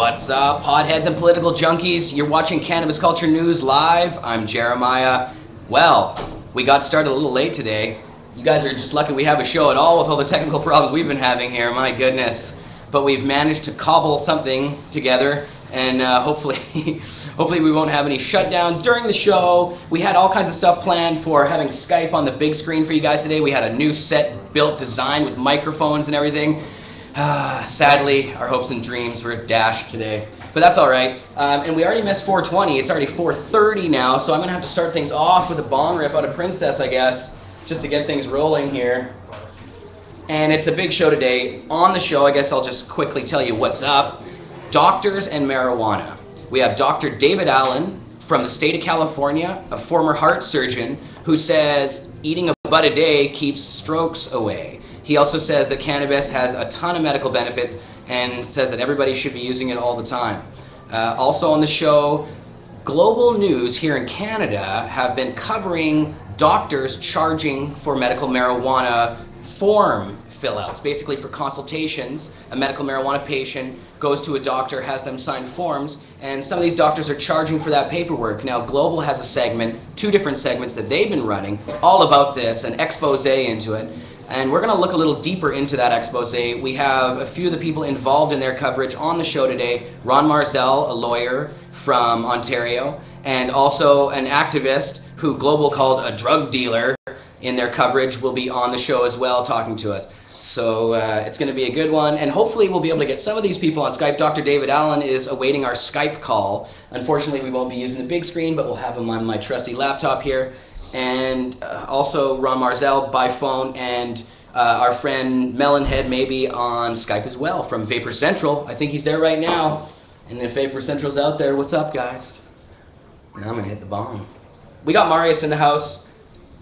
What's up, podheads and political junkies? You're watching Cannabis Culture News Live. I'm Jeremiah. Well, we got started a little late today. You guys are just lucky we have a show at all with all the technical problems we've been having here, my goodness. But we've managed to cobble something together, and hopefully we won't have any shutdowns during the show. We had all kinds of stuff planned for having Skype on the big screen for you guys today. We had a new set built, designed with microphones and everything. Sadly, our hopes and dreams were dashed today, but that's all right. And we already missed 4:20. It's already 4:30 now, so I'm gonna have to start things off with a bong rip out of Princess, I guess, just to get things rolling here. And it's a big show today. On the show, I guess I'll just quickly tell you what's up. Doctors and marijuana. We have Dr. David Allen from the state of California, a former heart surgeon, who says eating a bud a day keeps strokes away. He also says that cannabis has a ton of medical benefits and says that everybody should be using it all the time. Also on the show, global news here in Canada have been covering doctors charging for medical marijuana form fill-outs. Basically for consultations, a medical marijuana patient goes to a doctor, has them sign forms, and some of these doctors are charging for that paperwork. Now Global has a segment, 2 different segments that they've been running, all about this, an expose into it. And we're going to look a little deeper into that expose. We have a few of the people involved in their coverage on the show today. Ron Marzel, a lawyer from Ontario, and also an activist who Global called a drug dealer in their coverage, will be on the show as well talking to us. So it's going to be a good one, and hopefully we'll be able to get some of these people on Skype. Dr. David Allen is awaiting our Skype call. Unfortunately, we won't be using the big screen, but we'll have him on my trusty laptop here. And also Ron Marzel by phone, and our friend Melanhead maybe on Skype as well from Vapor Central. I think he's there right now. And if Vapor Central's out there, what's up, guys? Now I'm gonna hit the bomb. We got Marius in the house,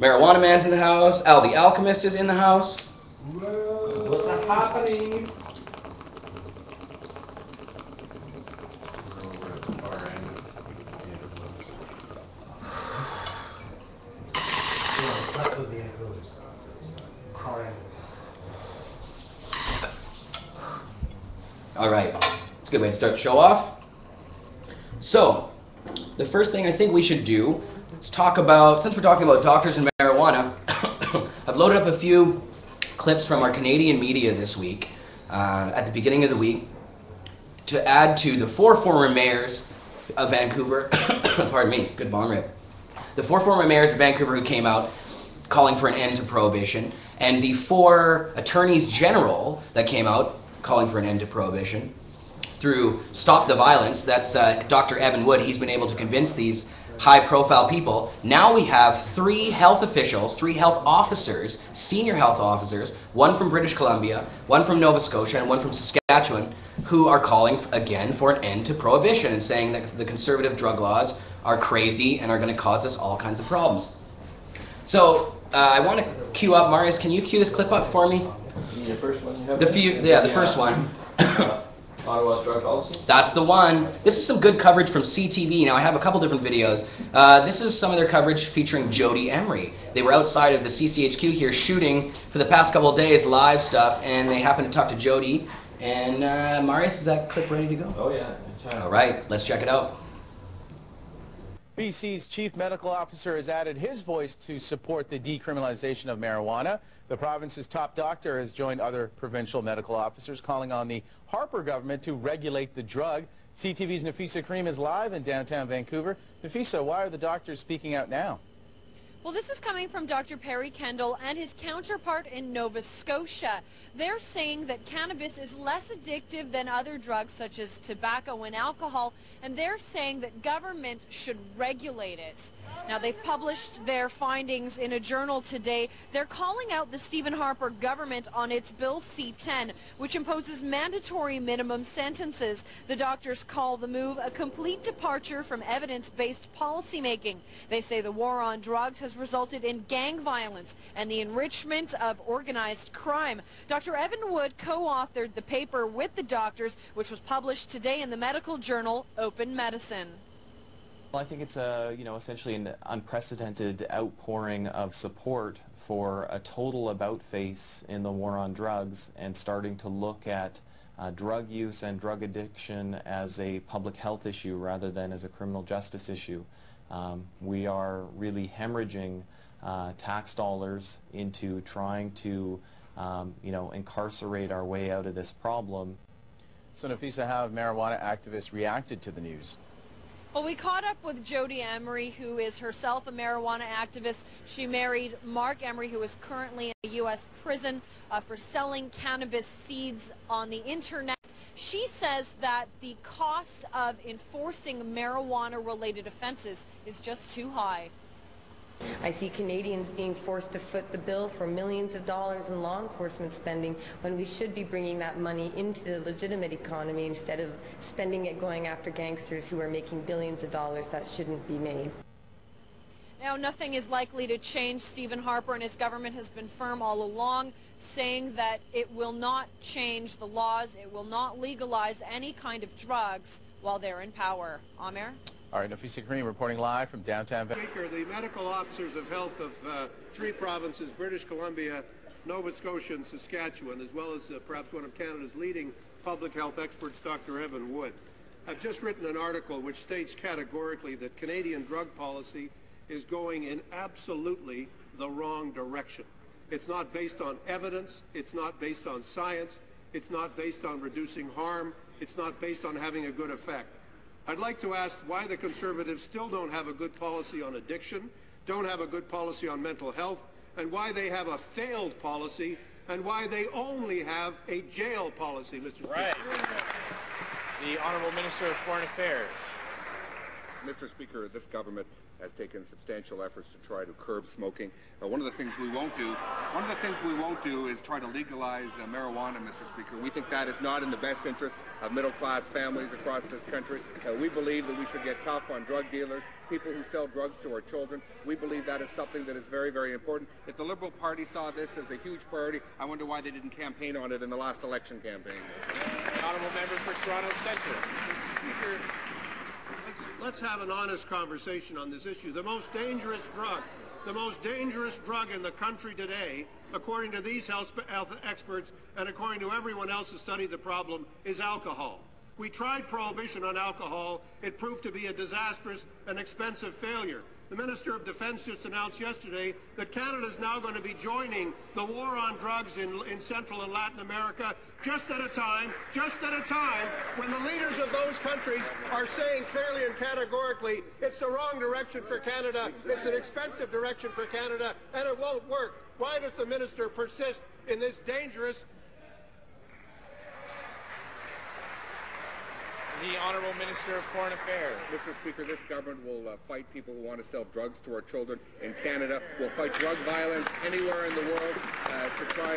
Marijuana Man's in the house, Al the Alchemist is in the house. Whoa, what's happening? That's what the end goes. All right, it's a good way to start the show off. So, the first thing I think we should do is talk about, since we're talking about doctors and marijuana, I've loaded up a few clips from our Canadian media this week, at the beginning of the week, to add to the 4 former mayors of Vancouver, pardon me, good bomb rip. The 4 former mayors of Vancouver who came out calling for an end to prohibition, and the 4 attorneys general that came out calling for an end to prohibition through Stop the Violence. That's Dr. Evan Wood. He's been able to convince these high-profile people. Now we have 3 health officials, 3 health officers, senior health officers, one from British Columbia, one from Nova Scotia, and one from Saskatchewan, who are calling again for an end to prohibition and saying that the conservative drug laws are crazy and are going to cause us all kinds of problems. So I want to cue up, Marius, can you cue this clip up for me? The first one you have? The first one. Ottawa's drug policy? That's the one. This is some good coverage from CTV. Now, I have a couple different videos. This is some of their coverage featuring Jody Emery. They were outside of the CCHQ here shooting for the past couple of days, live stuff, and they happened to talk to Jody. And Marius, is that clip ready to go? Oh, yeah. All right, let's check it out. BC's chief medical officer has added his voice to support the decriminalization of marijuana. The province's top doctor has joined other provincial medical officers calling on the Harper government to regulate the drug. CTV's Nafisa Karim is live in downtown Vancouver. Nafisa, why are the doctors speaking out now? Well, this is coming from Dr. Perry Kendall and his counterpart in Nova Scotia. They're saying that cannabis is less addictive than other drugs such as tobacco and alcohol, and they're saying that government should regulate it. Now, they've published their findings in a journal today. They're calling out the Stephen Harper government on its Bill C-10, which imposes mandatory minimum sentences. The doctors call the move a complete departure from evidence-based policymaking. They say the war on drugs has resulted in gang violence and the enrichment of organized crime. Dr. Evan Wood co-authored the paper with the doctors, which was published today in the medical journal Open Medicine. Well, I think it's essentially an unprecedented outpouring of support for a total about-face in the war on drugs and starting to look at drug use and drug addiction as a public health issue rather than as a criminal justice issue. We are really hemorrhaging tax dollars into trying to incarcerate our way out of this problem. So Nafisa, how have marijuana activists reacted to the news? Well, we caught up with Jody Emery, who is herself a marijuana activist. She married Mark Emery, who is currently in a U.S. prison for selling cannabis seeds on the internet. She says that the cost of enforcing marijuana-related offenses is just too high. I see Canadians being forced to foot the bill for millions of dollars in law enforcement spending when we should be bringing that money into the legitimate economy instead of spending it going after gangsters who are making billions of dollars that shouldn't be made. Now, nothing is likely to change. Stephen Harper and his government has been firm all along, saying that it will not change the laws, it will not legalize any kind of drugs while they're in power. Amir? All right, Nafisa Kareem reporting live from downtown Vancouver. Speaker, the medical officers of health of 3 provinces, British Columbia, Nova Scotia, and Saskatchewan, as well as perhaps one of Canada's leading public health experts, Dr. Evan Wood, have just written an article which states categorically that Canadian drug policy is going in absolutely the wrong direction. It's not based on evidence, it's not based on science, it's not based on reducing harm, it's not based on having a good effect. I'd like to ask why the Conservatives still don't have a good policy on addiction, don't have a good policy on mental health, and why they have a failed policy, and why they only have a jail policy, Mr. Speaker. Right. The Honourable Minister of Foreign Affairs. Mr. Speaker, this government has taken substantial efforts to try to curb smoking. One of the things we won't do is try to legalize marijuana, Mr. Speaker. We think that is not in the best interest of middle-class families across this country. We believe that we should get tough on drug dealers, people who sell drugs to our children. We believe that is something that is very, very important. If the Liberal Party saw this as a huge priority, I wonder why they didn't campaign on it in the last election campaign. Honourable Member for Toronto Centre. Speaker, let's have an honest conversation on this issue. The most dangerous drug in the country today, according to these health experts and according to everyone else who studied the problem, is alcohol. We tried prohibition on alcohol. It proved to be a disastrous and expensive failure. The Minister of Defense just announced yesterday that Canada is now going to be joining the war on drugs in Central and Latin America just at a time when the leaders of those countries are saying clearly and categorically it's the wrong direction for Canada, it's an expensive direction for Canada, and it won't work. Why does the Minister persist in this dangerous... The Honourable Minister of Foreign Affairs. Mr. Speaker, this government will fight people who want to sell drugs to our children in Canada. We'll fight drug violence anywhere in the world to try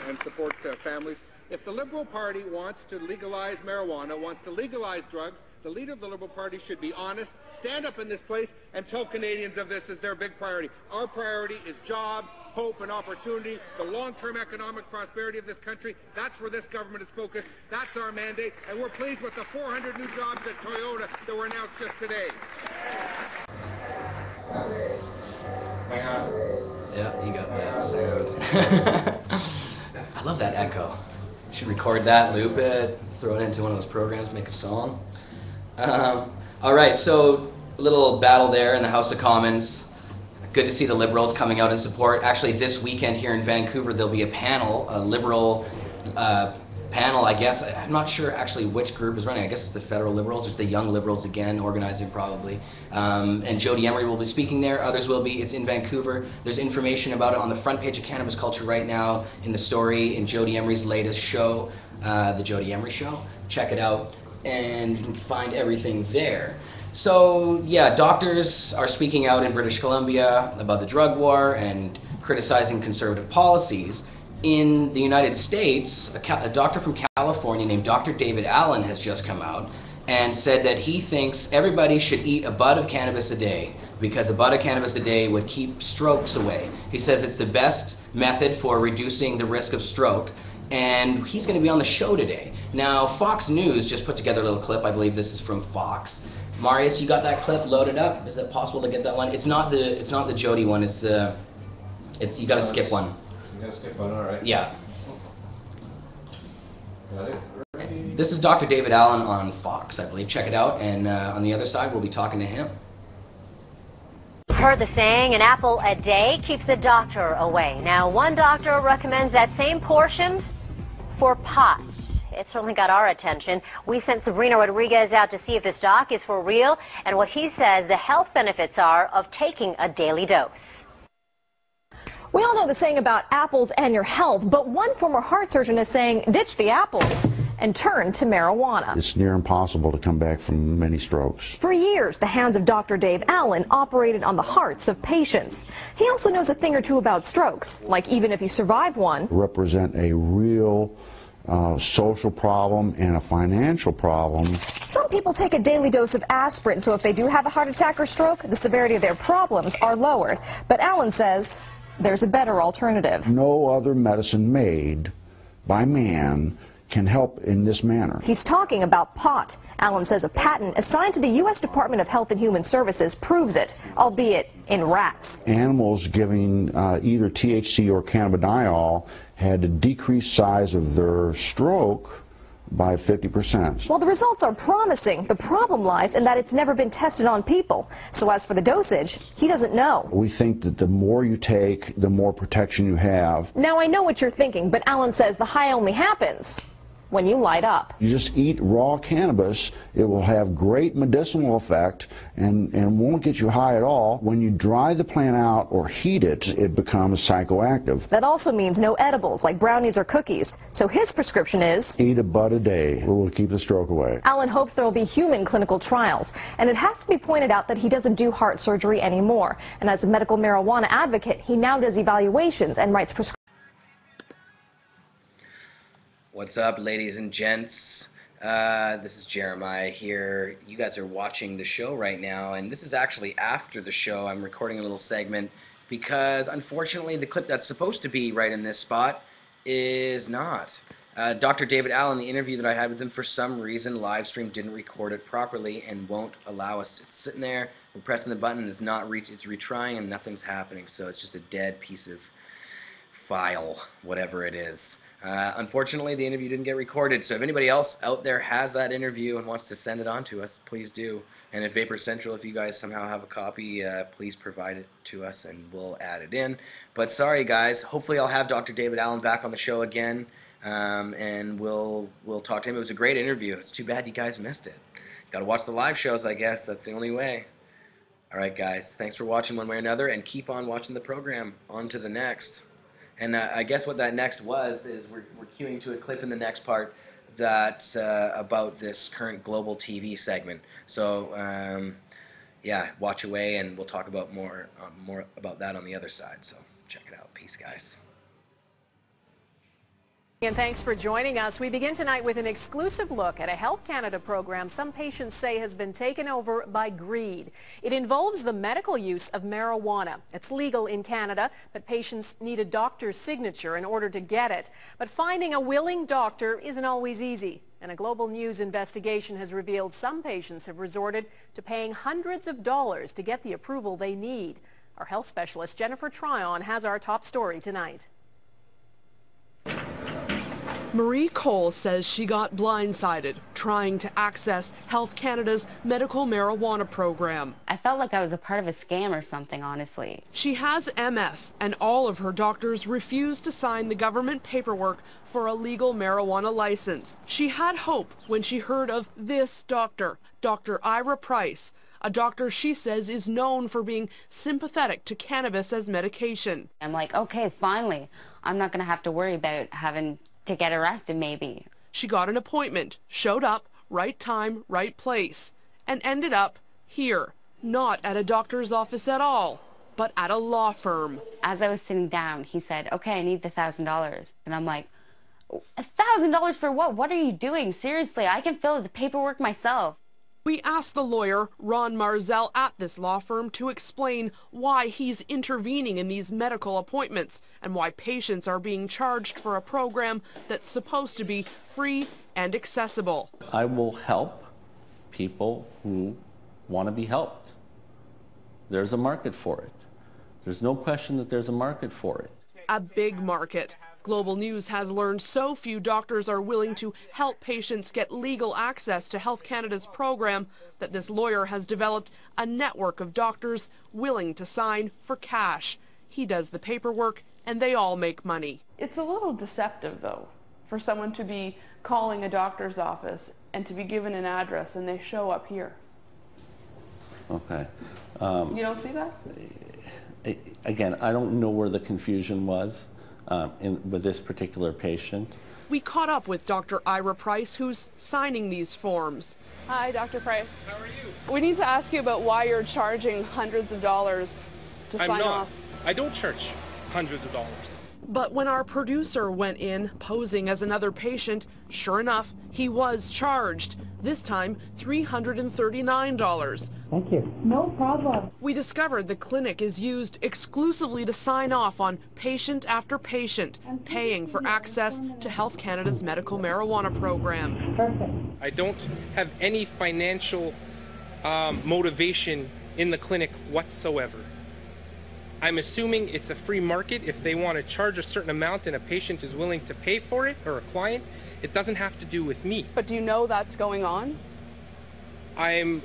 and support families. If the Liberal Party wants to legalize marijuana, wants to legalize drugs, the leader of the Liberal Party should be honest, stand up in this place and tell Canadians of this as their big priority. Our priority is jobs, hope and opportunity, the long-term economic prosperity of this country. That's where this government is focused. That's our mandate, and we're pleased with the 400 new jobs at Toyota that were announced just today. Yeah, you got that sound. I love that echo. You should record that, loop it, throw it into one of those programs, make a song. All right, so a little battle there in the House of Commons. Good to see the Liberals coming out in support. Actually, this weekend here in Vancouver, there'll be a panel, a Liberal panel, I guess. I'm not sure actually which group is running. I guess it's the Federal Liberals. It's the Young Liberals again, organizing probably. And Jody Emery will be speaking there. Others will be. It's in Vancouver. There's information about it on the front page of Cannabis Culture right now in the story in Jody Emery's latest show, The Jody Emery Show. Check it out, and you can find everything there. So, yeah, doctors are speaking out in British Columbia about the drug war and criticizing conservative policies. In the United States, a doctor from California named Dr. David Allen has just come out and said that he thinks everybody should eat a bud of cannabis a day because a bud of cannabis a day would keep strokes away. He says it's the best method for reducing the risk of stroke, and he's going to be on the show today. Now, Fox News just put together a little clip. I believe this is from Fox. Marius, you got that clip loaded up? Is it possible to get that one? It's not the Jody one. You got to skip one. You gotta skip one, all right. Yeah. Got it. Ready? This is Dr. David Allen on Fox, I believe. Check it out. And on the other side, we'll be talking to him. Heard the saying, an apple a day keeps the doctor away. Now, one doctor recommends that same portion for pot. It certainly got our attention. We sent Sabrina Rodriguez out to see if this doc is for real and what he says the health benefits are of taking a daily dose. We all know the saying about apples and your health, but one former heart surgeon is saying ditch the apples and turn to marijuana. It's near impossible to come back from many strokes. For years, the hands of Dr. Dave Allen operated on the hearts of patients. He also knows a thing or two about strokes, like even if you survive one. Represent a real social problem and a financial problem. Some people take a daily dose of aspirin, so if they do have a heart attack or stroke, the severity of their problems are lowered. But Allen says there's a better alternative. No other medicine made by man can help in this manner. He's talking about pot. Allen says a patent assigned to the U.S. Department of Health and Human Services proves it, albeit in rats. Animals giving either THC or cannabidiol had a decreased size of their stroke by 50%. While the results are promising, the problem lies in that it's never been tested on people. So as for the dosage, he doesn't know. We think that the more you take, the more protection you have. Now I know what you're thinking, but Allen says the high only happens when you light up. You just eat raw cannabis, it will have great medicinal effect and won't get you high at all. When you dry the plant out or heat it, it becomes psychoactive. That also means no edibles like brownies or cookies. So his prescription is eat a bud a day. It will keep the stroke away. Allen hopes there will be human clinical trials. And it has to be pointed out that he doesn't do heart surgery anymore. And as a medical marijuana advocate, he now does evaluations and writes prescriptions. What's up, ladies and gents? This is Jeremiah here. You guys are watching the show right now, and this is actually after the show. I'm recording a little segment because, unfortunately, the clip that's supposed to be right in this spot is not. Dr. David Allen, the interview that I had with him, for some reason, live stream didn't record it properly and won't allow us. It's sitting there, we're pressing the button, it's retrying, and nothing's happening. So it's just a dead piece of file, whatever it is. Unfortunately, the interview didn't get recorded, so if anybody else out there has that interview and wants to send it on to us, please do. And at Vapor Central, if you guys somehow have a copy, please provide it to us and we'll add it in. But sorry, guys. Hopefully I'll have Dr. David Allen back on the show again, and we'll talk to him. It was a great interview. It's too bad you guys missed it. Got to watch the live shows, I guess. That's the only way. All right, guys. Thanks for watching one way or another, and keep on watching the program. On to the next. And I guess what that next was is we're queuing to a clip in the next part that's about this current global TV segment. So yeah, watch away, and we'll talk about more about that on the other side. So check it out. Peace, guys. And thanks for joining us. We begin tonight with an exclusive look at a Health Canada program some patients say has been taken over by greed. It involves the medical use of marijuana. It's legal in Canada, but patients need a doctor's signature in order to get it. But finding a willing doctor isn't always easy. And a Global News investigation has revealed some patients have resorted to paying hundreds of dollars to get the approval they need. Our health specialist Jennifer Tryon has our top story tonight. Marie Cole says she got blindsided trying to access Health Canada's medical marijuana program. I felt like I was a part of a scam or something, honestly. She has MS, and all of her doctors refused to sign the government paperwork for a legal marijuana license. She had hope when she heard of this doctor, Dr. Ira Price, a doctor she says is known for being sympathetic to cannabis as medication. I'm like, okay, finally, I'm not going to have to worry about having to get arrested maybe. She got an appointment, showed up, right time, right place, and ended up here, not at a doctor's office at all, but at a law firm. As I was sitting down, he said, okay, I need the $1,000. And I'm like, $1,000 for what? What are you doing? Seriously, I can fill out the paperwork myself. We asked the lawyer, Ron Marzel, at this law firm to explain why he's intervening in these medical appointments and why patients are being charged for a program that's supposed to be free and accessible. I will help people who want to be helped. There's a market for it. There's no question that there's a market for it. A big market. Global News has learned so few doctors are willing to help patients get legal access to Health Canada's program that this lawyer has developed a network of doctors willing to sign for cash. He does the paperwork and they all make money. It's a little deceptive, though, for someone to be calling a doctor's office and to be given an address and they show up here. Okay. You don't see that? Again, I don't know where the confusion was with this particular patient. We caught up with Dr. Ira Price, who's signing these forms. Hi, Dr. Price. How are you? We need to ask you about why you're charging hundreds of dollars to sign off. I don't charge hundreds of dollars. But when our producer went in, posing as another patient, sure enough, he was charged. This time, $339. Thank you. No problem. We discovered the clinic is used exclusively to sign off on patient after patient, paying for access to Health Canada's medical marijuana program. Perfect. I don't have any financial motivation in the clinic whatsoever. I'm assuming it's a free market. If they want to charge a certain amount and a patient is willing to pay for it, or a client, it doesn't have to do with me. But do you know that's going on? I'm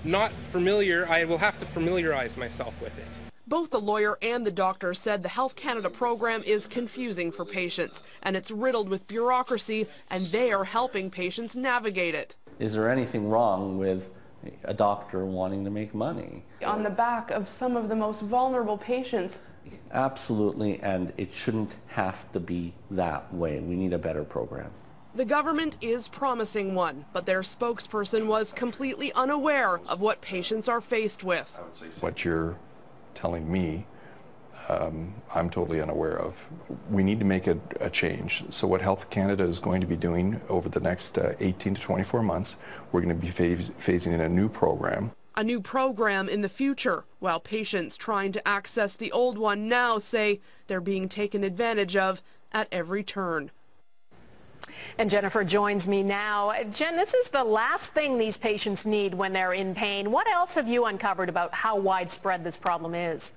not familiar. I will have to familiarize myself with it. Both the lawyer and the doctor said the Health Canada program is confusing for patients, and it's riddled with bureaucracy, and they are helping patients navigate it. Is there anything wrong with a doctor wanting to make money? On the back of some of the most vulnerable patients. Absolutely, and it shouldn't have to be that way. We need a better program. The government is promising one, but their spokesperson was completely unaware of what patients are faced with. What you're telling me, I'm totally unaware of. We need to make a change. So what Health Canada is going to be doing over the next 18 to 24 months, we're going to be phasing in a new program. A new program in the future, while patients trying to access the old one now say they're being taken advantage of at every turn. And Jennifer joins me now. Jen, this is the last thing these patients need when they're in pain. What else have you uncovered about how widespread this problem is?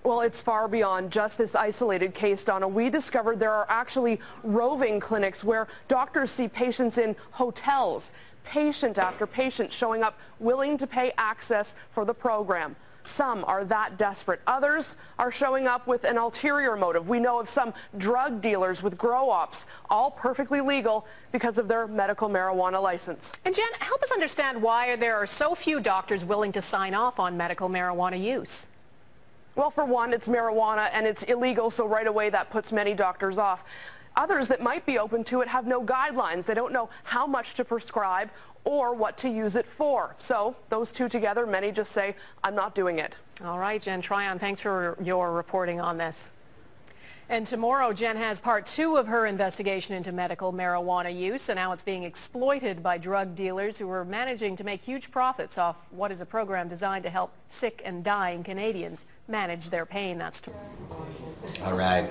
Well, it's far beyond just this isolated case, Donna. We discovered there are actually roving clinics where doctors see patients in hotels, patient after patient showing up willing to pay access for the program. Some are that desperate. Others are showing up with an ulterior motive. We know of some drug dealers with grow-ops, all perfectly legal because of their medical marijuana license. And Jen, help us understand why there are so few doctors willing to sign off on medical marijuana use. Well, for one, it's marijuana and it's illegal, so right away that puts many doctors off. Others that might be open to it have no guidelines. They don't know how much to prescribe or what to use it for. So those two together, many just say, I'm not doing it. All right, Jen Tryon, thanks for your reporting on this. And tomorrow, Jen has part 2 of her investigation into medical marijuana use and how it's being exploited by drug dealers who are managing to make huge profits off what is a program designed to help sick and dying Canadians manage their pain. That's tomorrow. All right.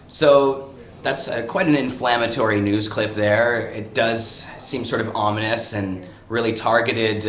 So that's quite an inflammatory news clip there. It does seem sort of ominous and really targeted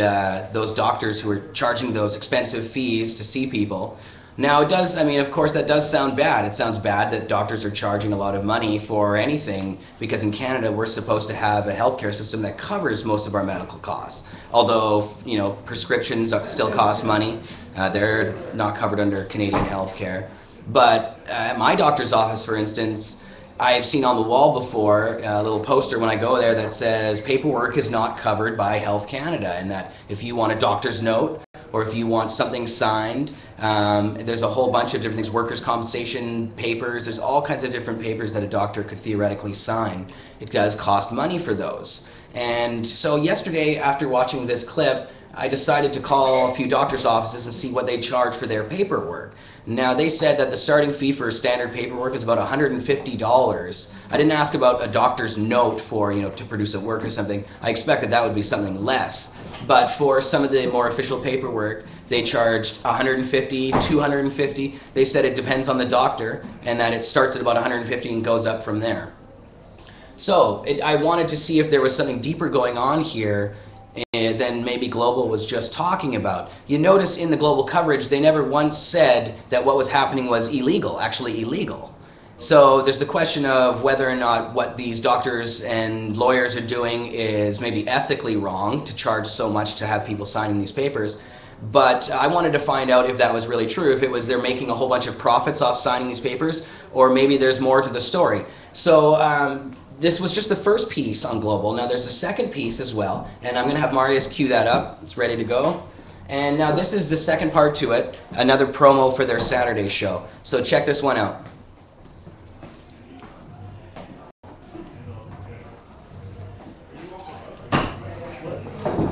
those doctors who are charging those expensive fees to see people. Now it does, I mean, of course that does sound bad. It sounds bad that doctors are charging a lot of money for anything because in Canada we're supposed to have a healthcare system that covers most of our medical costs. Although, you know, prescriptions still cost money. They're not covered under Canadian healthcare. But at my doctor's office, for instance, I've seen on the wall before a little poster when I go there that says paperwork is not covered by Health Canada, and that if you want a doctor's note or if you want something signed, there's a whole bunch of different things, workers' compensation papers, there's all kinds of different papers that a doctor could theoretically sign. It does cost money for those. And so yesterday, after watching this clip, I decided to call a few doctor's offices and see what they charge for their paperwork. Now, they said that the starting fee for standard paperwork is about $150. I didn't ask about a doctor's note for, you know, to produce a work or something. I expected that would be something less. But for some of the more official paperwork, they charged $150, $250. They said it depends on the doctor and that it starts at about $150 and goes up from there. So I wanted to see if there was something deeper going on here than maybe Global was just talking about. You notice in the Global coverage, they never once said that what was happening was illegal, actually illegal. So there's the question of whether or not what these doctors and lawyers are doing is maybe ethically wrong to charge so much to have people signing these papers. But I wanted to find out if that was really true, if it was they're making a whole bunch of profits off signing these papers, or maybe there's more to the story. So this was just the first piece on Global. Now there's a second piece as well, and I'm going to have Marius cue that up. It's ready to go. And now this is the second part to it, another promo for their Saturday show. So check this one out.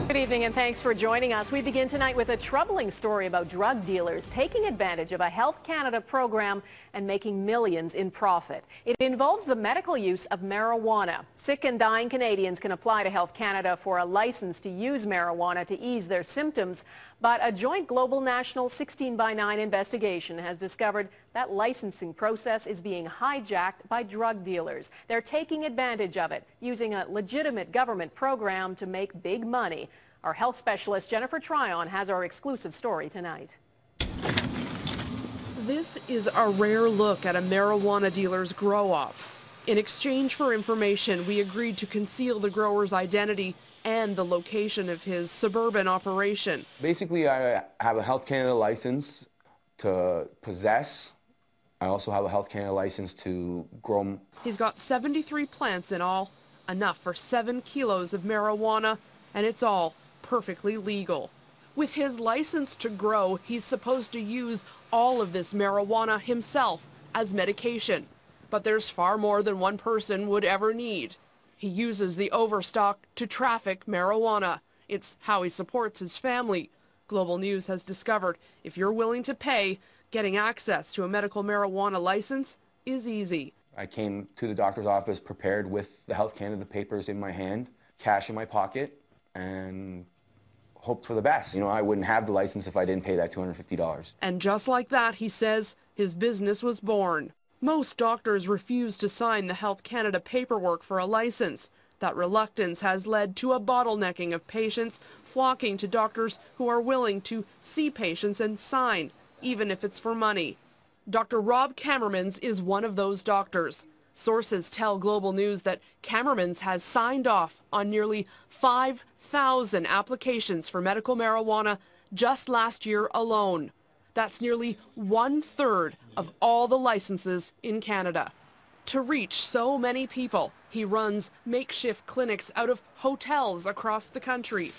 Good evening and thanks for joining us. We begin tonight with a troubling story about drug dealers taking advantage of a Health Canada program and making millions in profit. It involves the medical use of marijuana. Sick and dying Canadians can apply to Health Canada for a license to use marijuana to ease their symptoms, but a joint global national 16/9 investigation has discovered that licensing process is being hijacked by drug dealers. They're taking advantage of it, using a legitimate government program to make big money. Our health specialist Jennifer Tryon has our exclusive story tonight. This is a rare look at a marijuana dealer's grow-up. In exchange for information, we agreed to conceal the grower's identity and the location of his suburban operation. Basically, I have a Health Canada license to possess. I also have a Health Canada license to grow. He's got 73 plants in all, enough for 7 kilos of marijuana, and it's all perfectly legal. With his license to grow, he's supposed to use all of this marijuana himself as medication. But there's far more than one person would ever need. He uses the overstock to traffic marijuana. It's how he supports his family. Global News has discovered if you're willing to pay, getting access to a medical marijuana license is easy. I came to the doctor's office prepared with the Health Canada papers in my hand, cash in my pocket, and hoped for the best. You know, I wouldn't have the license if I didn't pay that $250. And just like that, he says, his business was born. Most doctors refuse to sign the Health Canada paperwork for a license. That reluctance has led to a bottlenecking of patients flocking to doctors who are willing to see patients and sign, even if it's for money. Dr. Rob Kammermans is one of those doctors. Sources tell Global News that Kammermans has signed off on nearly 5,000 applications for medical marijuana just last year alone. That's nearly 1/3 of all the licenses in Canada. To reach so many people, he runs makeshift clinics out of hotels across the country.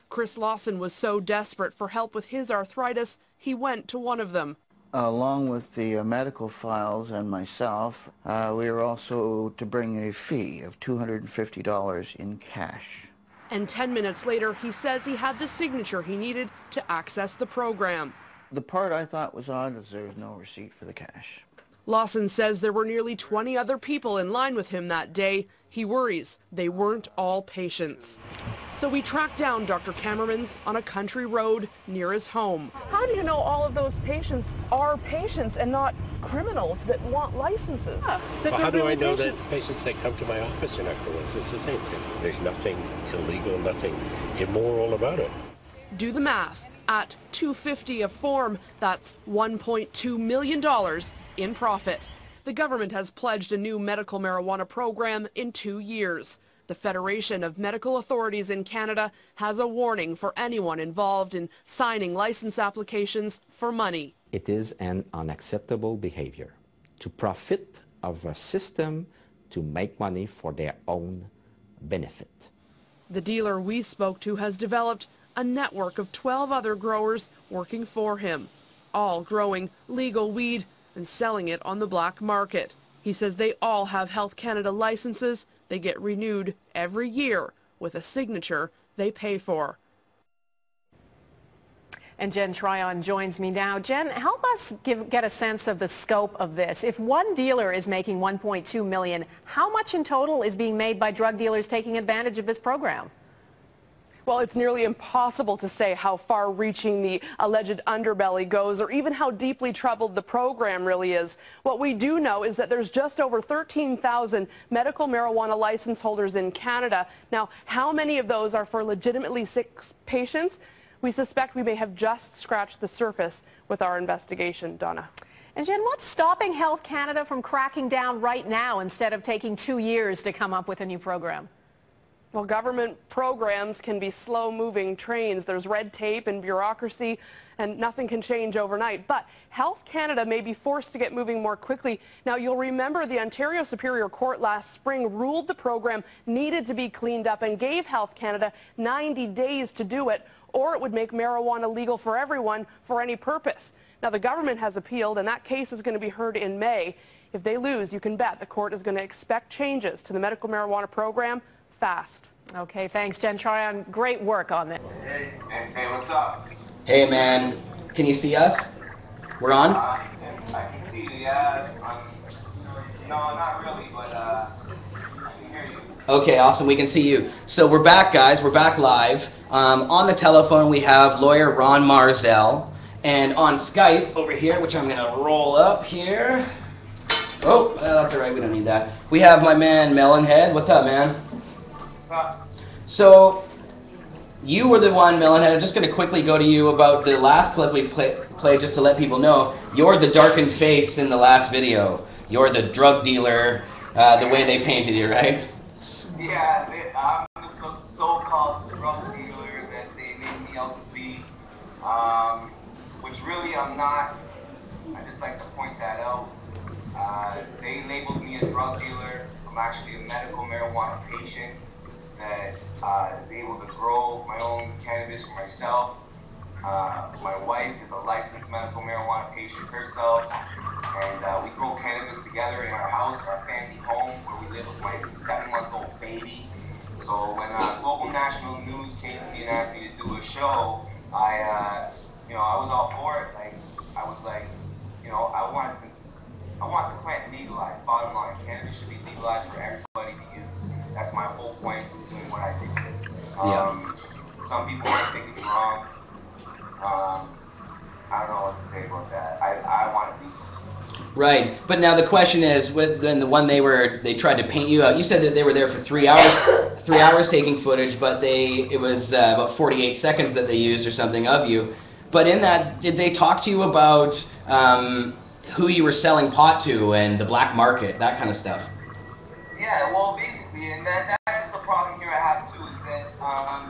Chris Lawson was so desperate for help with his arthritis, he went to one of them. Along with the medical files and myself, we were also to bring a fee of $250 in cash. And 10 minutes later, he says he had the signature he needed to access the program. The part I thought was odd was there was no receipt for the cash. Lawson says there were nearly 20 other people in line with him that day. He worries they weren't all patients. So we tracked down Dr. Kammermans on a country road near his home. How do you know all of those patients are patients and not criminals that want licenses? Well, how do I know that patients that come to my office are not criminals? It's the same thing. There's nothing illegal, nothing immoral about it. Do the math. At $250 a form, that's $1.2 million in profit. The government has pledged a new medical marijuana program in 2 years. The Federation of Medical Authorities in Canada has a warning for anyone involved in signing license applications for money. It is an unacceptable behavior to profit of a system to make money for their own benefit. The dealer we spoke to has developed a network of 12 other growers working for him, all growing legal weed and selling it on the black market. He says they all have Health Canada licenses. They get renewed every year with a signature they pay for. And Jen Tryon joins me now. Jen, help us get a sense of the scope of this. If one dealer is making $1.2 million, how much in total is being made by drug dealers taking advantage of this program? Well, it's nearly impossible to say how far-reaching the alleged underbelly goes or even how deeply troubled the program really is. What we do know is that there's just over 13,000 medical marijuana license holders in Canada. Now, how many of those are for legitimately sick patients? We suspect we may have just scratched the surface with our investigation, Donna. And Jen, what's stopping Health Canada from cracking down right now instead of taking 2 years to come up with a new program? Well, government programs can be slow-moving trains. There's red tape and bureaucracy, and nothing can change overnight. But Health Canada may be forced to get moving more quickly. Now, you'll remember the Ontario Superior Court last spring ruled the program needed to be cleaned up and gave Health Canada 90 days to do it, or it would make marijuana legal for everyone for any purpose. Now, the government has appealed, and that case is going to be heard in May. If they lose, you can bet the court is going to expect changes to the medical marijuana program fast. Okay, thanks, Jen Tryon. Great work on this. Hey, what's up? Hey, man. Can you see us? We're on? I can see you, yeah. No, not really, but I can hear you. Okay, awesome. We can see you. So we're back, guys. We're back live. On the telephone, we have lawyer Ron Marzel. And on Skype over here, which I'm going to roll up here. Oh, that's all right. We don't need that. We have my man, Melanhead. What's up, man? What's up? So, you were the one, Melanhead. I'm just going to quickly go to you about the last clip we played just to let people know. You're the darkened face in the last video. You're the drug dealer, the way they painted you, right? Yeah, I'm the so-called drug dealer that they made me out to be, which really I'm not. I just like to point that out. They labeled me a drug dealer. I'm actually a medical marijuana patient that is able to grow my own cannabis for myself. My wife is a licensed medical marijuana patient herself, and we grow cannabis together in our house, our family home, where we live with my 7-month-old baby. So when Global National News came to me and asked me to do a show, I was all for it. Like, I was like, I want the plant legalized. Bottom line, cannabis should be legalized for everybody to use. That's my whole point of doing what I do. Some people might think it's wrong. I don't know what to say about that. I want to be legalized. Right, but now the question is, when the one they tried to paint you out. You said that they were there for 3 hours, 3 hours taking footage, but it was about 48 seconds that they used or something of you. But in that, did they talk to you about who you were selling pot to and the black market, that kind of stuff? Yeah, well, basically, and that's the problem here I have too, is that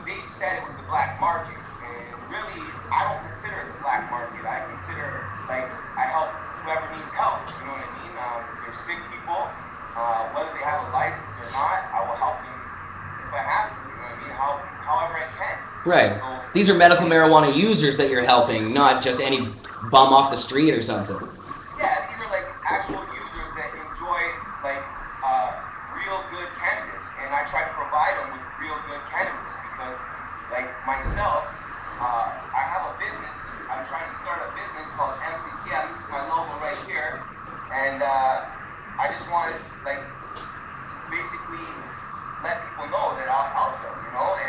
they said it was the black market, and really, I don't consider it the black market. I consider, like, I help whoever needs help, you know what I mean? They're sick people, whether they have a license or not, I will help them if I have to, you know what I mean? However I can. Right. So, these are medical marijuana users that you're helping, not just any bum off the street or something. Yeah, these are like actual users that enjoy like real good cannabis, and I try to provide them with real good cannabis because, like myself, I have a business. I'm trying to start a business called MCCM. This is my logo right here, and I just wanted like basically let people know that I'll help them,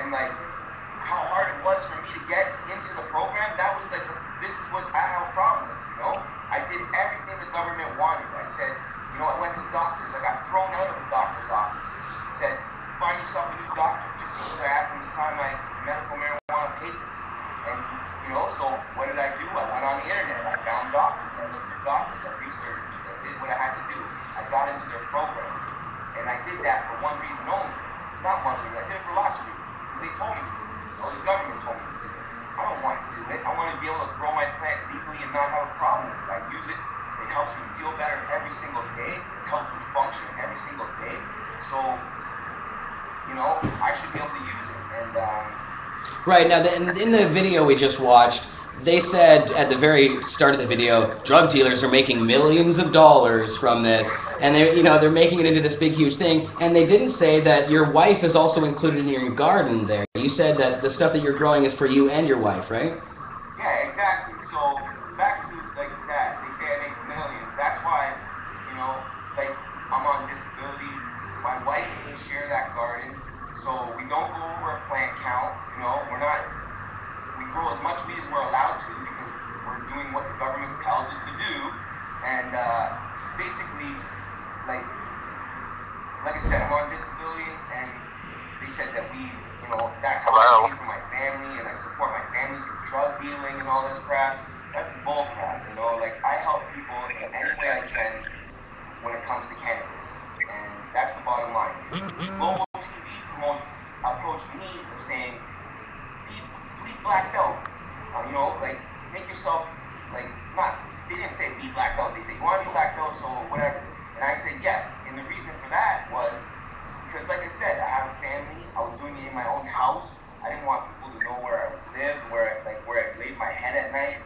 and like how hard it was for me to get into the program. That was like, this is what I have a problem with, I did everything the government wanted. I said, I went to doctors. I got thrown out of the doctor's office. I said, find yourself a new doctor, just because I asked him to sign my medical marijuana papers. And, so what did I do? I went on the internet. I found doctors. I looked at doctors. I researched. I did what I had to do. I got into their program. And I did that for one reason only. Not one reason. I did it for lots of reasons. Because they told me to do it. Or the government told me to do it. I don't want to do it. I want to be able to grow my plant legally and not have a problem with it. I use it. It helps me feel better every single day. It helps me function every single day. So, I should be able to use it. And right, now in the video we just watched, they said at the very start of the video, drug dealers are making millions of dollars from this, and they're making it into this big huge thing. And they didn't say that your wife is also included in your garden there. You said that the stuff that you're growing is for you and your wife, right? Yeah, exactly. So back to like that, they say I make millions. That's why, like I'm on disability. My wife and me share that garden, so we don't go over a plant count. We grow as much weed as we're allowed to because we're doing what the government tells us to do. And basically, like I said, I'm on disability, and they said that that's how I pay for my family, and I support my family through drug dealing and all this crap. that's bullcrap, you know? Like, I help people in any way I can when it comes to cannabis, and that's the bottom line. Global TV approached me of saying, be blacked out, you know, like, make yourself, like, not, they didn't say be blacked out, they said, you want to be blacked out, so whatever. And I said yes, and the reason for that was, because like I said, I have a family, I was doing it in my own house, I didn't want people to know where I lived, where I laid my head at night.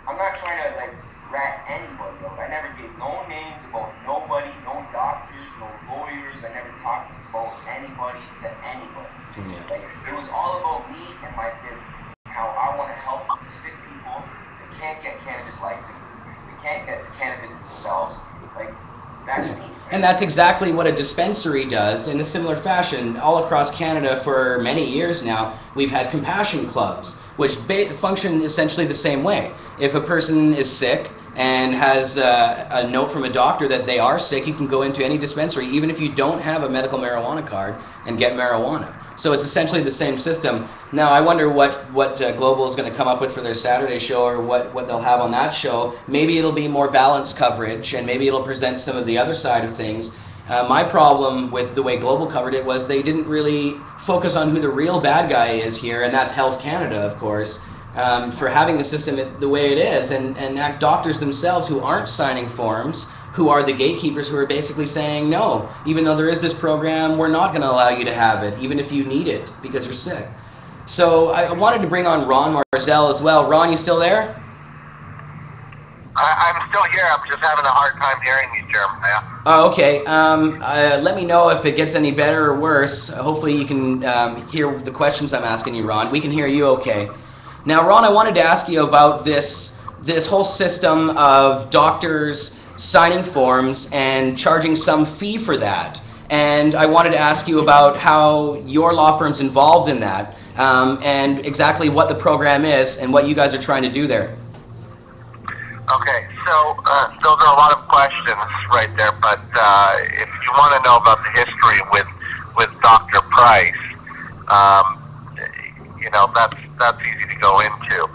I'm not trying to, like, rat anybody out. I never gave no names about nobody, no doctors, no lawyers. I never talked about anybody to anybody. Like, it was all about me and my business. How I want to help sick people that can't get cannabis licenses, that can't get cannabis themselves. Like, that's me. And that's exactly what a dispensary does in a similar fashion. All across Canada for many years now, we've had compassion clubs, which function essentially the same way. If a person is sick and has a note from a doctor that they are sick, you can go into any dispensary, even if you don't have a medical marijuana card, and get marijuana. So it's essentially the same system. Now, I wonder what Global is going to come up with for their Saturday show, or what they'll have on that show. Maybe it'll be more balanced coverage, and maybe it'll present some of the other side of things. My problem with the way Global covered it was they didn't really focus on who the real bad guy is here, and that's Health Canada, of course, for having the system the way it is, and doctors themselves who aren't signing forms, who are the gatekeepers, who are basically saying, no, even though there is this program, we're not going to allow you to have it, even if you need it, because you're sick. So I wanted to bring on Ron Marzel as well. Ron, you still there? I'm still here. I'm just having a hard time hearing you, Jeremiah. Oh, okay. Let me know if it gets any better or worse. Hopefully you can hear the questions I'm asking you, Ron. We can hear you okay. Now, Ron, I wanted to ask you about this whole system of doctors signing forms and charging some fee for that. And I wanted to ask you about how your law firm's involved in that, and exactly what the program is and what you guys are trying to do there. Okay, so those are a lot of questions right there, but if you want to know about the history with Dr. Price, you know, that's easy to go into.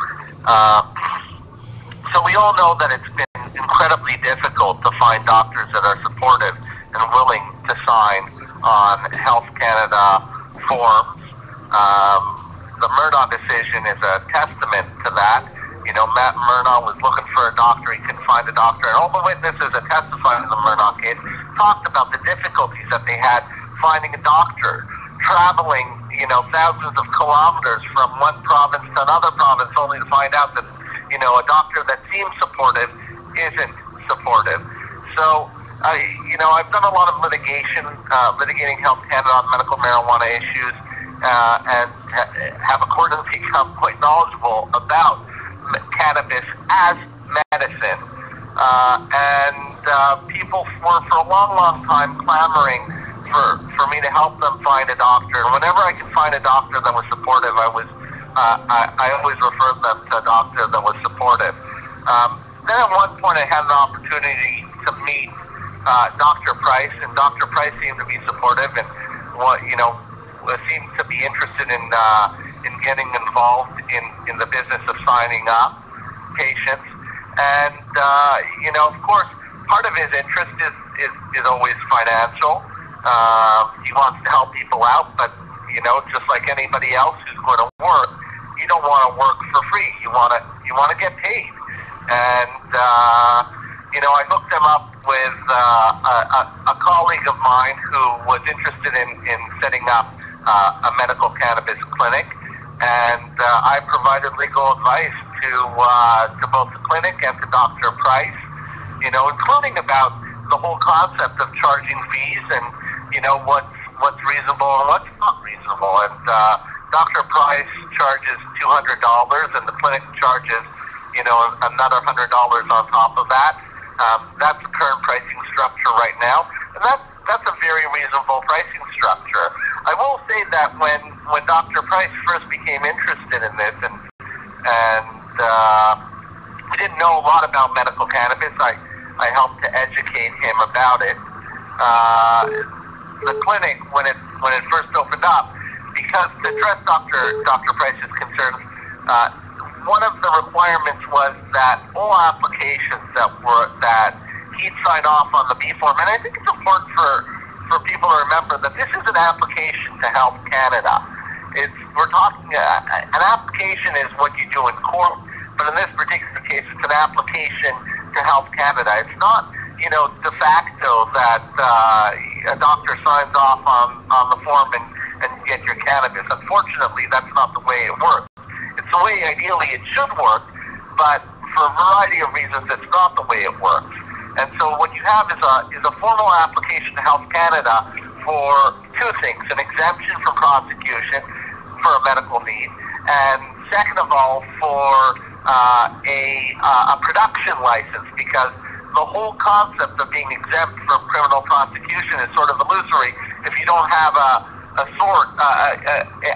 So we all know that it's been incredibly difficult to find doctors that are supportive and willing to sign on Health Canada forms. The Murdaugh decision is a testament to that. You know, Matt Murdaugh was looking for a doctor, he couldn't find a doctor, and all the witnesses that testified in the Murdaugh case talked about the difficulties that they had finding a doctor, traveling, you know, thousands of kilometers from one province to another province only to find out that, you know, a doctor that seems supportive isn't supportive. So, you know, I've done a lot of litigation, litigating Health Canada on medical marijuana issues, and have accordingly become quite knowledgeable about cannabis as medicine. People were for a long time clamoring for me to help them find a doctor. And whenever I could find a doctor that was supportive, I always referred them to a doctor that was supportive. Then at one point I had an opportunity to meet Dr. Price, and Dr. Price seemed to be supportive and seemed to be interested in getting involved in the business of signing up patients. And you know, of course, part of his interest is always financial. He wants to help people out, but you know, just like anybody else who's going to work, you don't want to work for free. You want to get paid. And you know, I hooked him up with a colleague of mine who was interested in setting up a medical cannabis clinic, and I provided legal advice to both the clinic and to Dr. Price, you know, including about the whole concept of charging fees and, you know, what's reasonable and what's not reasonable. And Dr. Price charges $200, and the clinic charges, you know, another $100 on top of that. That's the current pricing structure right now, and that's a very reasonable pricing structure. I will say that when Dr. Price first became interested in this, and we didn't know a lot about medical cannabis, I helped to educate him about it. The clinic, when it first opened up, because to address Dr. Price's concerns, one of the requirements was that all applications that he'd sign off on the B form, and I think it's important for people to remember that this is an application to Health Canada. We're talking, an application is what you do in court, but in this particular case, it's an application to Health Canada. It's not, de facto that a doctor signs off on the form and you get your cannabis. Unfortunately, that's not the way it works. It's the way ideally it should work, but for a variety of reasons, it's not the way it works. And so what you have is a formal application to Health Canada for two things: an exemption from prosecution for a medical need, and second of all, for a production license, because the whole concept of being exempt from criminal prosecution is sort of illusory if you don't have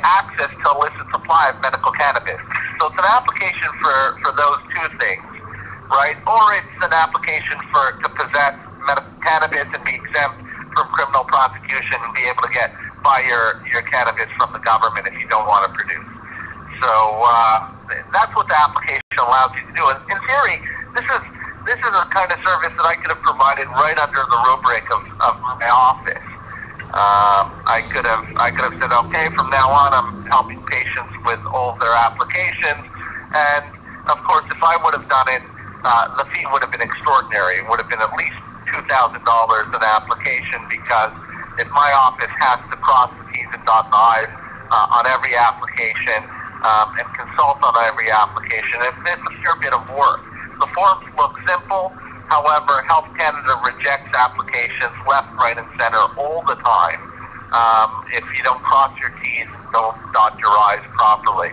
access to illicit supply of medical cannabis. So it's an application for those two things, right? Or it's an application to possess medical cannabis and be exempt from criminal prosecution and be able to buy your cannabis from the government if you don't want to produce. So that's what the application allows you to do. And in theory, this is a kind of service that I could have provided right under the rubric of my office. I could have said, okay, from now on I'm helping patients with all their applications, and of course if I would have done it, the fee would have been extraordinary. It would have been at least $2,000 an application, because if my office has to cross the T's and dot the I's on every application and consult on every application, it's a fair bit of work. The forms look simple. However, Health Canada rejects applications left, right, and center all the time if you don't cross your T's and don't dot your I's properly.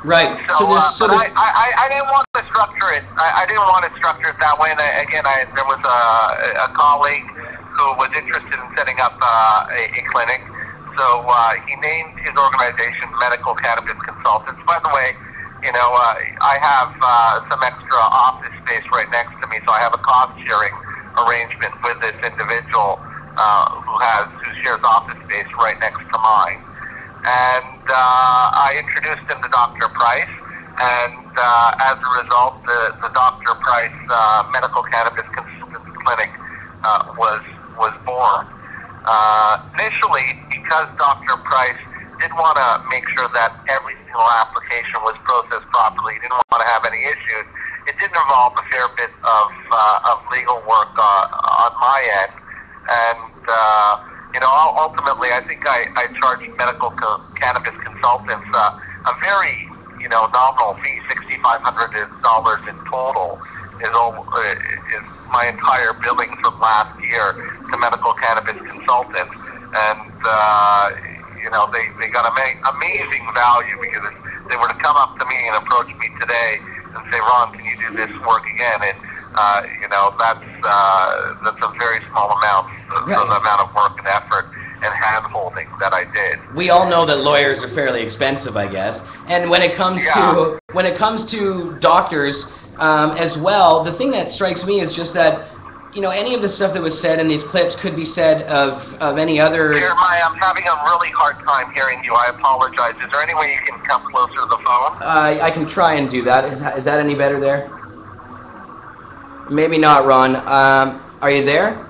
Right. I didn't want to structure it. I didn't want to structure it that way. And there was a colleague who was interested in setting up a clinic. So he named his organization Medical Cannabis Consultants. By the way, I have some extra office space right next to me, so I have a cost-sharing arrangement with this individual who shares office space right next to mine. And I introduced him to Dr. Price, and as a result, the Dr. Price Medical Cannabis Consultants Clinic was born. Initially, because Dr. Price did want to make sure that every single application was processed properly, didn't want to have any issues, it did involve a fair bit of legal work on my end. And, ultimately, I think I charged medical cannabis consultants a very, nominal fee. $6,500 in total is my entire billing from last year to medical cannabis consultants. And, they got amazing value, because if they were to come up to me and approach me today and say, Ron, can you do this work again? And, that's a very small amount for the amount of work and effort and hand-holding that I did. We all know that lawyers are fairly expensive, I guess. And when it comes to doctors as well, the thing that strikes me is just that, any of the stuff that was said in these clips could be said of any other... Jeremiah, I'm having a really hard time hearing you. I apologize. Is there any way you can come closer to the phone? I can try and do that. Is that any better there? Maybe not, Ron. Are you there?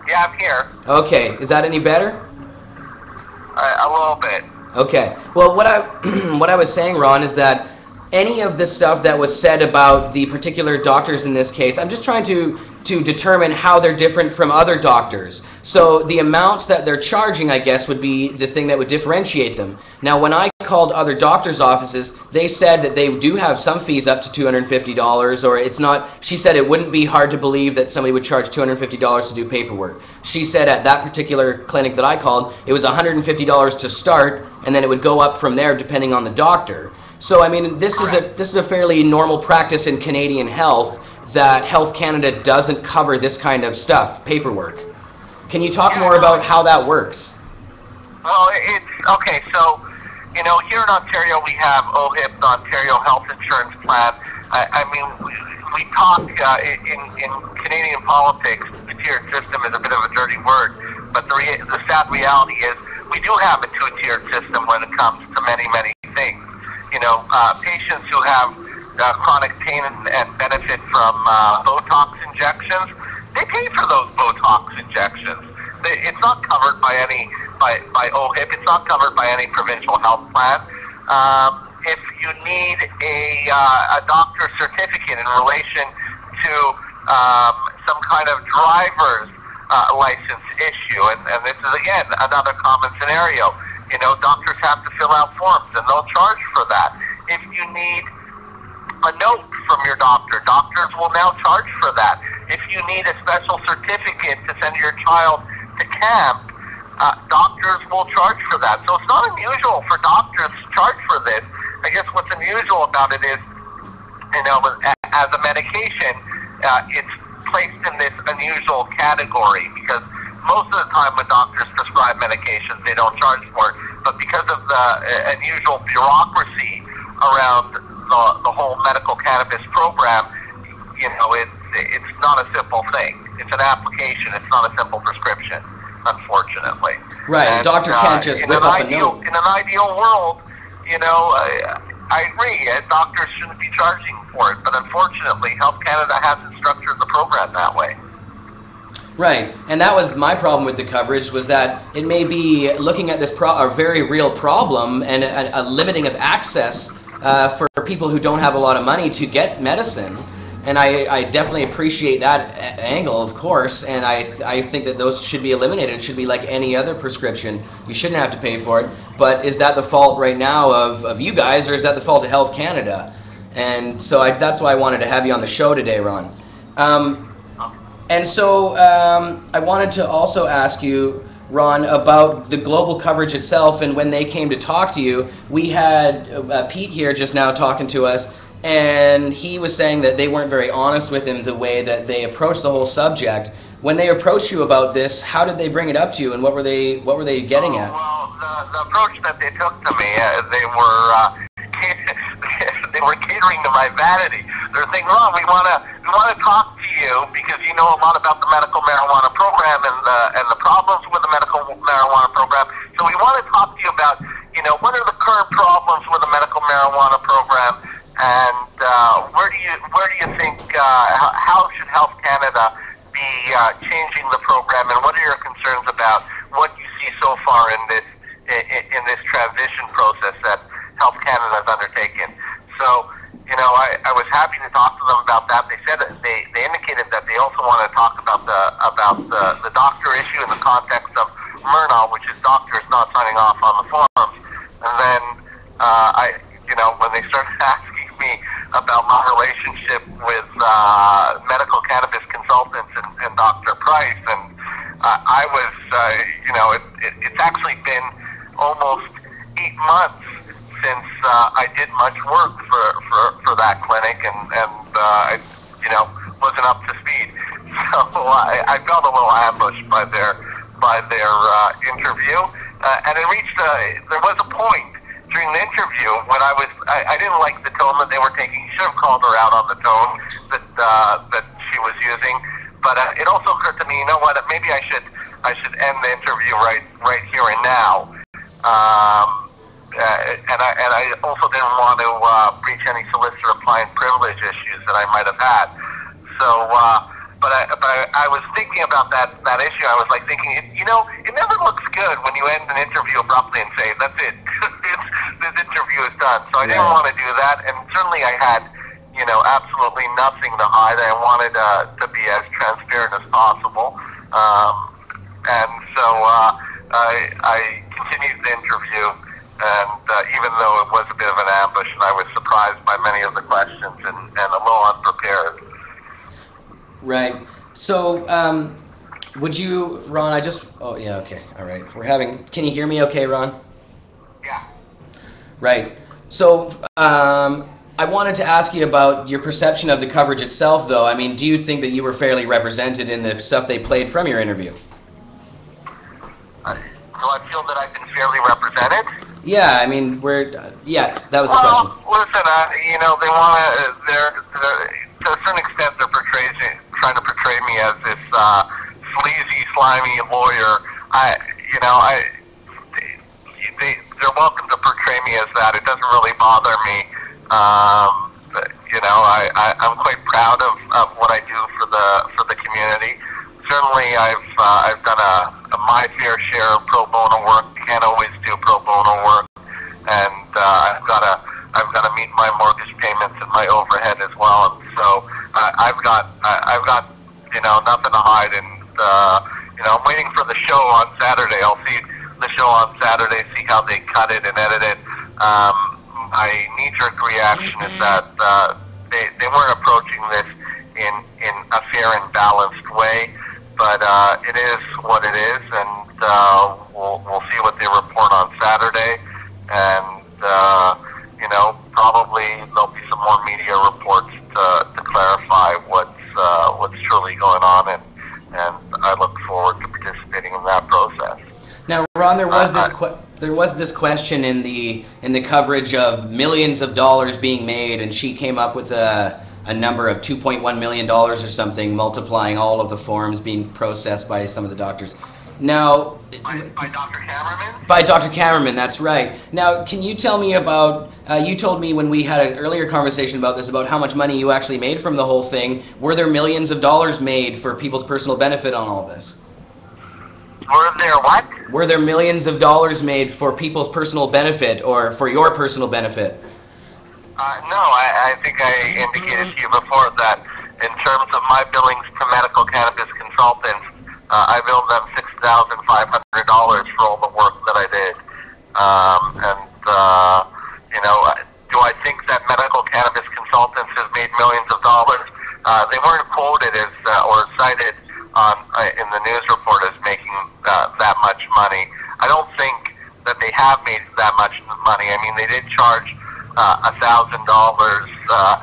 Yeah, I'm here. Okay. Is that any better? A little bit. Okay. Well, what I was saying, Ron, is that any of the stuff that was said about the particular doctors in this case, I'm just trying to determine how they're different from other doctors. So the amounts that they're charging, I guess, would be the thing that would differentiate them. Now, when I called other doctors' offices, they said that they do have some fees up to $250, or it's not, she said it wouldn't be hard to believe that somebody would charge $250 to do paperwork. She said at that particular clinic that I called, it was $150 to start, and then it would go up from there depending on the doctor. So, I mean, this is a fairly normal practice in Canadian health, that Health Canada doesn't cover this kind of stuff, paperwork. Can you talk more about how that works? Well, it's, okay, so, here in Ontario we have OHIP, the Ontario Health Insurance Plan. I mean, we talk in Canadian politics, the tiered system is a bit of a dirty word, but the sad reality is we do have a two-tiered system when it comes to many, many things. patients who have chronic pain and benefit from Botox injections, they pay for those Botox injections. It's not covered by any by OHIP. It's not covered by any provincial health plan. If you need a doctor's certificate in relation to some kind of driver's license issue, and this is again another common scenario. Doctors have to fill out forms, and they'll charge for that. If you need a note from your doctor, doctors will now charge for that. If you need a special certificate to send your child to camp, doctors will charge for that. So it's not unusual for doctors to charge for this. I guess what's unusual about it is, as a medication, it's placed in this unusual category because most of the time when doctors prescribe medications, they don't charge for it. But because of the unusual bureaucracy around the whole medical cannabis program, it's not a simple thing. It's an application. It's not a simple prescription, unfortunately. Right. A doctor can't just whip up a note. In an ideal world, I agree. Doctors shouldn't be charging for it, but unfortunately, Health Canada hasn't structured the program that way. Right, and that was my problem with the coverage, was that it may be looking at this a very real problem and a limiting of access for people who don't have a lot of money to get medicine. And I definitely appreciate that angle, of course, and I think that those should be eliminated. It should be like any other prescription. You shouldn't have to pay for it. But is that the fault right now of you guys, or is that the fault of Health Canada? And so that's why I wanted to have you on the show today, Ron. And so I wanted to also ask you, Ron, about the global coverage itself. And when they came to talk to you, we had Pete here just now talking to us, and he was saying that they weren't very honest with him the way that they approached the whole subject. When they approached you about this, how did they bring it up to you, and what were they getting at? Well, the approach that they took to me, they were catering to my vanity. They're saying, "Ron, we want to talk to you because you know a lot about the medical marijuana program and the problems with the medical marijuana program. So we want to talk to you about what are the current problems with the medical marijuana program, and where do you think how should Health Canada be changing the program, and what are your concerns about what you see so far in this transition process that Health Canada has undertaken?" So, I was happy to talk to them about that. They said they indicated that they also want to talk about the doctor issue in the context of Myrna, which is doctors not signing off on the forms. And then when they started asking me about my relationship with medical cannabis consultants and Dr. Price, and I was, it's actually been almost 8 months since I did much work for that clinic, and I wasn't up to speed. So I felt a little ambushed by their interview, and it reached there was a point during the interview when I didn't like the tone that they were taking. You should have called her out on the tone that she was using. But it also occurred to me, you know what? Maybe I should end the interview right here and now. And I also didn't want to breach any solicitor-client privilege issues that I might have had. So, but I was thinking about that issue. I was thinking, it never looks good when you end an interview abruptly and say, "That's it, this interview is done." So I didn't want to do that, and certainly I had, absolutely nothing to hide. I wanted to be as transparent as possible, and so I continued the interview. And even though it was a bit of an ambush, and I was surprised by many of the questions and a little unprepared. Right. So, would you, Ron, oh, yeah, okay, all right. Can you hear me okay, Ron? Yeah. Right. So, I wanted to ask you about your perception of the coverage itself, though. I mean, do you think that you were fairly represented in the stuff they played from your interview? Do I feel that I've been fairly represented? Yeah, I mean, yes, that was the question. Listen, they want to a certain extent, they're trying to portray me as this sleazy, slimy lawyer. They're welcome to portray me is that it doesn't really bother me. You know, I'm quite proud of what I do for the community. Certainly, I've done my fair share of pro bono work. Can't always do pro bono work, and I've got to meet my mortgage payments and my overhead as well. And so I've got you know, nothing to hide. And you know, I'm waiting for the show on Saturday. I'll see the show on Saturday, see how they cut it and edit it. My knee-jerk reaction is that they weren't approaching this in a fair and balanced way. But it is what it is, and we'll see what they report on Saturday. And you know, probably there'll be some more media reports to clarify what's truly going on, and I look forward to participating in that process. Now, Ron, there was this question in the coverage of millions of dollars being made, and she came up with a number of $2.1 million or something, multiplying all of the forms being processed by some of the doctors. Now, by Dr. Cameraman? By Dr. Cameraman, that's right. Now, can you tell me about, you told me when we had an earlier conversation about this, about how much money you actually made from the whole thing. Were there millions of dollars made for people's personal benefit on all this? Were there what? Were there millions of dollars made for people's personal benefit, or for your personal benefit? No, I think I indicated to you before that in terms of my billings to medical cannabis consultants, I billed them $6,500 for all the work that I did. You know, do I think that medical cannabis consultants have made millions of dollars? They weren't quoted as or cited in the news report as making that much money. I don't think that they have made that much money. I mean, they did charge $1,000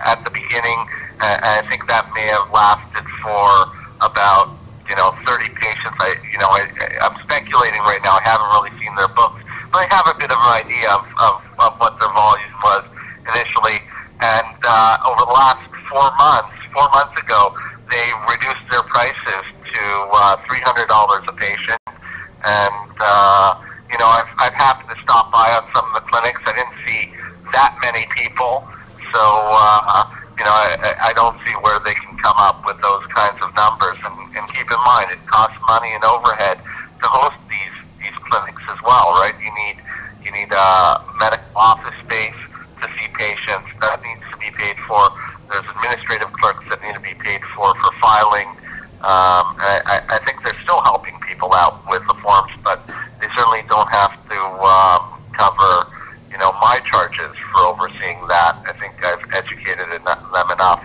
at the beginning, and I think that may have lasted for about 30 patients. I'm speculating right now. I haven't really seen their books, but I have a bit of an idea of what their volume was initially. And over the last 4 months ago, they reduced their prices to $300 a patient. And I've happened to stop by on some of the clinics. I didn't see that many people, so I don't see where they can come up with those kinds of numbers. And keep in mind, it costs money and overhead to host these clinics as well, right? You need medical office space to see patients. That needs to be paid for. There's administrative clerks that need to be paid for filing. I think they're still helping people out with the forms, but they certainly don't have to cover my charges for overseeing that. I think I've educated them enough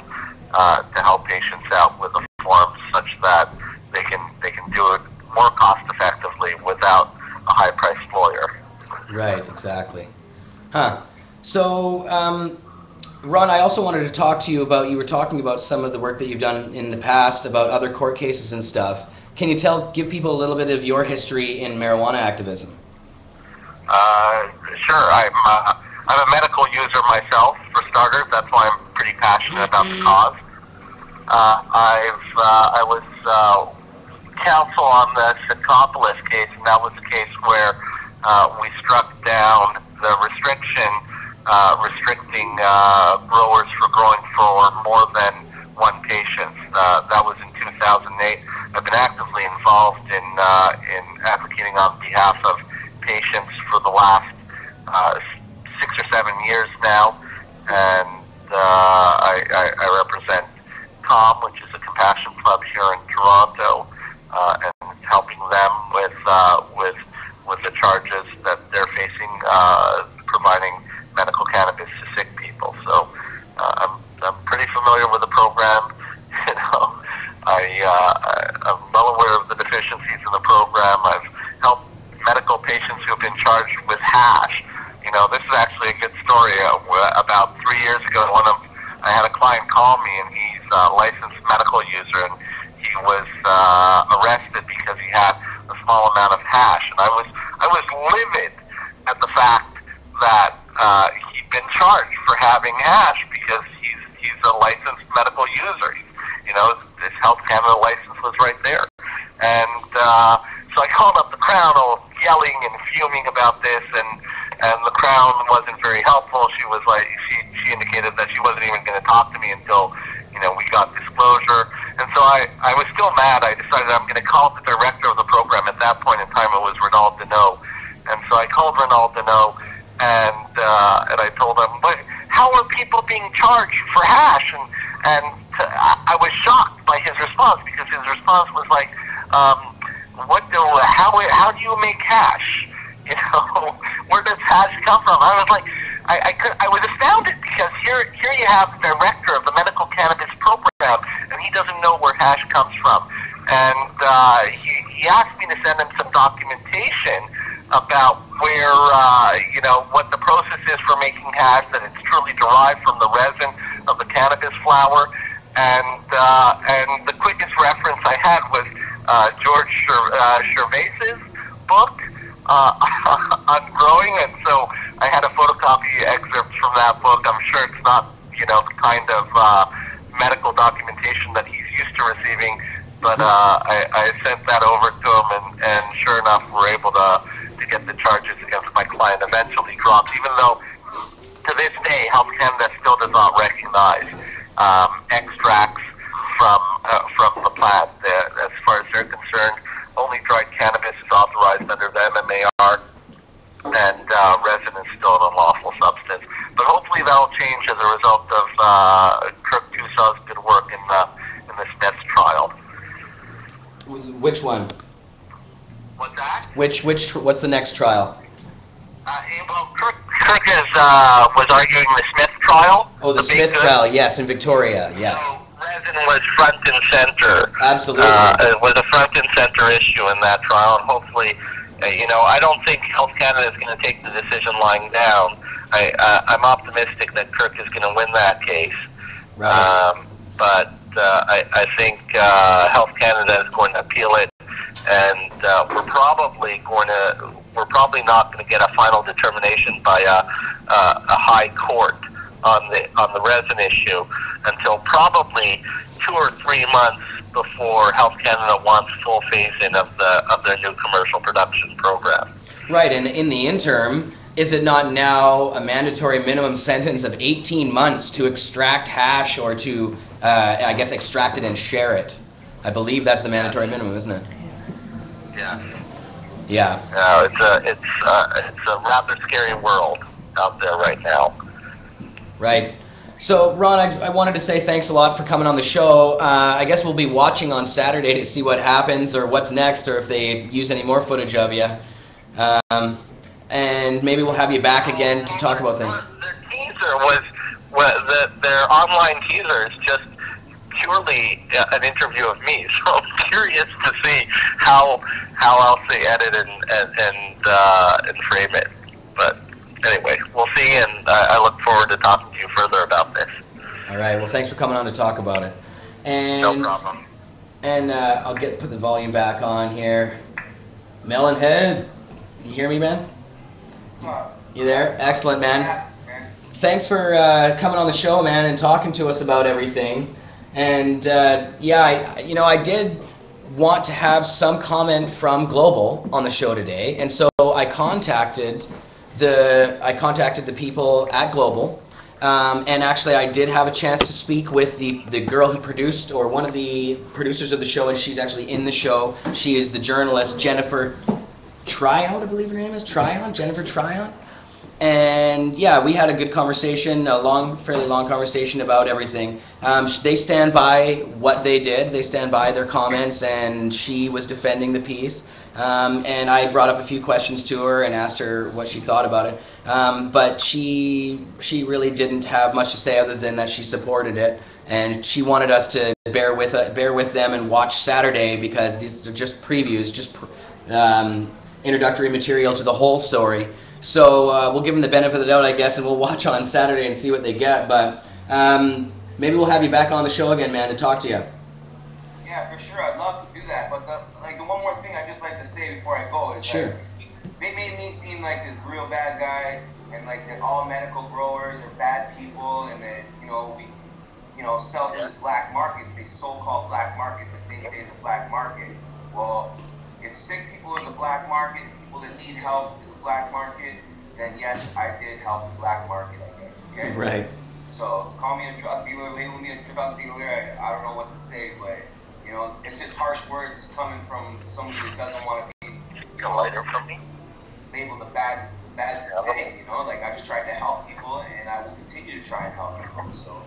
to help patients out with the forms such that they can do it more cost effectively without a high priced lawyer. Right, exactly. Huh. So, Ron, I also wanted to talk to you about, you were talking about some of the work that you've done in the past about other court cases and stuff. Can you give people a little bit of your history in marijuana activism? Sure. I'm a medical user myself, for starters. That's why I'm pretty passionate about the cause. I was counsel on the Sycopolis case, and that was the case where we struck down the restriction restricting growers for growing for more than one patient. That was in 2008. I've been actively involved in advocating on behalf of patients for the last 6 or 7 years now, and I represent COM, which is a compassion club here in Toronto, and helping them with the charges that they're facing providing medical cannabis to sick people. So I'm pretty familiar with the program. I'm well aware of the deficiencies in the program. I've helped medical patients who have been charged with hash. This is actually a good story. About 3 years ago, I had a client call me, and he's a licensed medical user, and he was arrested because he had a small amount of hash. And I was livid at the fact that he'd been charged for having hash because he's a licensed medical user. His Health Canada license was right there. And so I called up the Crown, all yelling and fuming about this, and the Crown wasn't very helpful. She was like, she indicated that she wasn't even going to talk to me until, we got disclosure. And so I was still mad. I decided I'm going to call the director of the program. At that point in time, it was Renald Deneau. And so I called Renald Deneau, and I told him, but how are people being charged for hash? And I was shocked by his response, because his response was like, how do you make hash? Where does hash come from? I was like, I was astounded, because here you have the director of the medical cannabis program, and he doesn't know where hash comes from. And he asked me to send him some documentation about where, what the process is for making hash, that it's truly derived from the resin of the cannabis flower. And the quickest reference I had was George Gervais's book on growing, and so I had a photocopy excerpt from that book. I'm sure it's not, the kind of medical documentation that he's used to receiving, but I sent that over to him, and sure enough, we're able to get the charges against my client eventually dropped, even though to this day, Health Canada still does not recognize extracts from the plant. As far as they're concerned, only dried cannabis is authorized under the MMAR, and resin is still an unlawful substance. But hopefully that'll change as a result of Kirk Tusaw's good work in the Smith's trial. Which one? What's that? What's the next trial? Well, Kirk was arguing the Smith trial. Oh, the Smith trial, yes, in Victoria, yes. So resin was front and center. Absolutely. It was a front and center issue in that trial, and hopefully, I don't think Health Canada is going to take the decision lying down. I'm optimistic that Kirk is going to win that case. Right. But I think Health Canada is going to appeal it, and we're probably not going to get a final determination by a high court on the resin issue until probably 2 or 3 months before Health Canada wants full phase-in of their new commercial production program. Right, and in the interim, is it not now a mandatory minimum sentence of 18 months to extract hash, or to, I guess, extract it and share it? I believe that's the mandatory minimum, isn't it? Yeah. Yeah. It's a rather scary world out there right now. Right. So, Ron, I wanted to say thanks a lot for coming on the show. I guess we'll be watching on Saturday to see what happens, or what's next, or if they use any more footage of you. And maybe we'll have you back again to talk about things. Their teaser their online teaser is just purely an interview of me. So I'm curious to see how else they edit and frame it. But anyway, we'll see, and I look forward to talking to you further about this. All right. Well, thanks for coming on to talk about it. And, no problem. And I'll put the volume back on here. Melanhead, you hear me, man? You there? Excellent, man. Thanks for coming on the show, man, and talking to us about everything. And I did want to have some comment from Global on the show today, and so I contacted the people at Global, and actually I did have a chance to speak with the girl who produced, or one of the producers of the show, and she's actually in the show. She is the journalist Jennifer Tryon, I believe her name is Jennifer Tryon. And yeah, we had a good conversation, fairly long conversation about everything. They stand by what they did. They stand by their comments, and she was defending the piece. And I brought up a few questions to her and asked her what she thought about it. But she really didn't have much to say other than that she supported it, and she wanted us to bear with them and watch Saturday, because these are just previews, introductory material to the whole story. So we'll give them the benefit of the doubt, I guess, and we'll watch on Saturday and see what they get. But maybe we'll have you back on the show again, man, to talk to you. Yeah, for sure. I'd love to do that. But the one more thing I'd just like to say before I go is sure. They made me seem like this real bad guy, and like that all medical growers are bad people, and that we sell to this black market, the so-called black market that they say is a black market. Well, if sick people is a black market, people that need help is a black market, then yes, I did help the black market, I guess. Okay? Right. So call me a drug dealer, label me a drug dealer. I don't know what to say, but you know, it's just harsh words coming from somebody that doesn't want to be labeled a bad thing. You know, like I just tried to help people, and I will continue to try and help people. So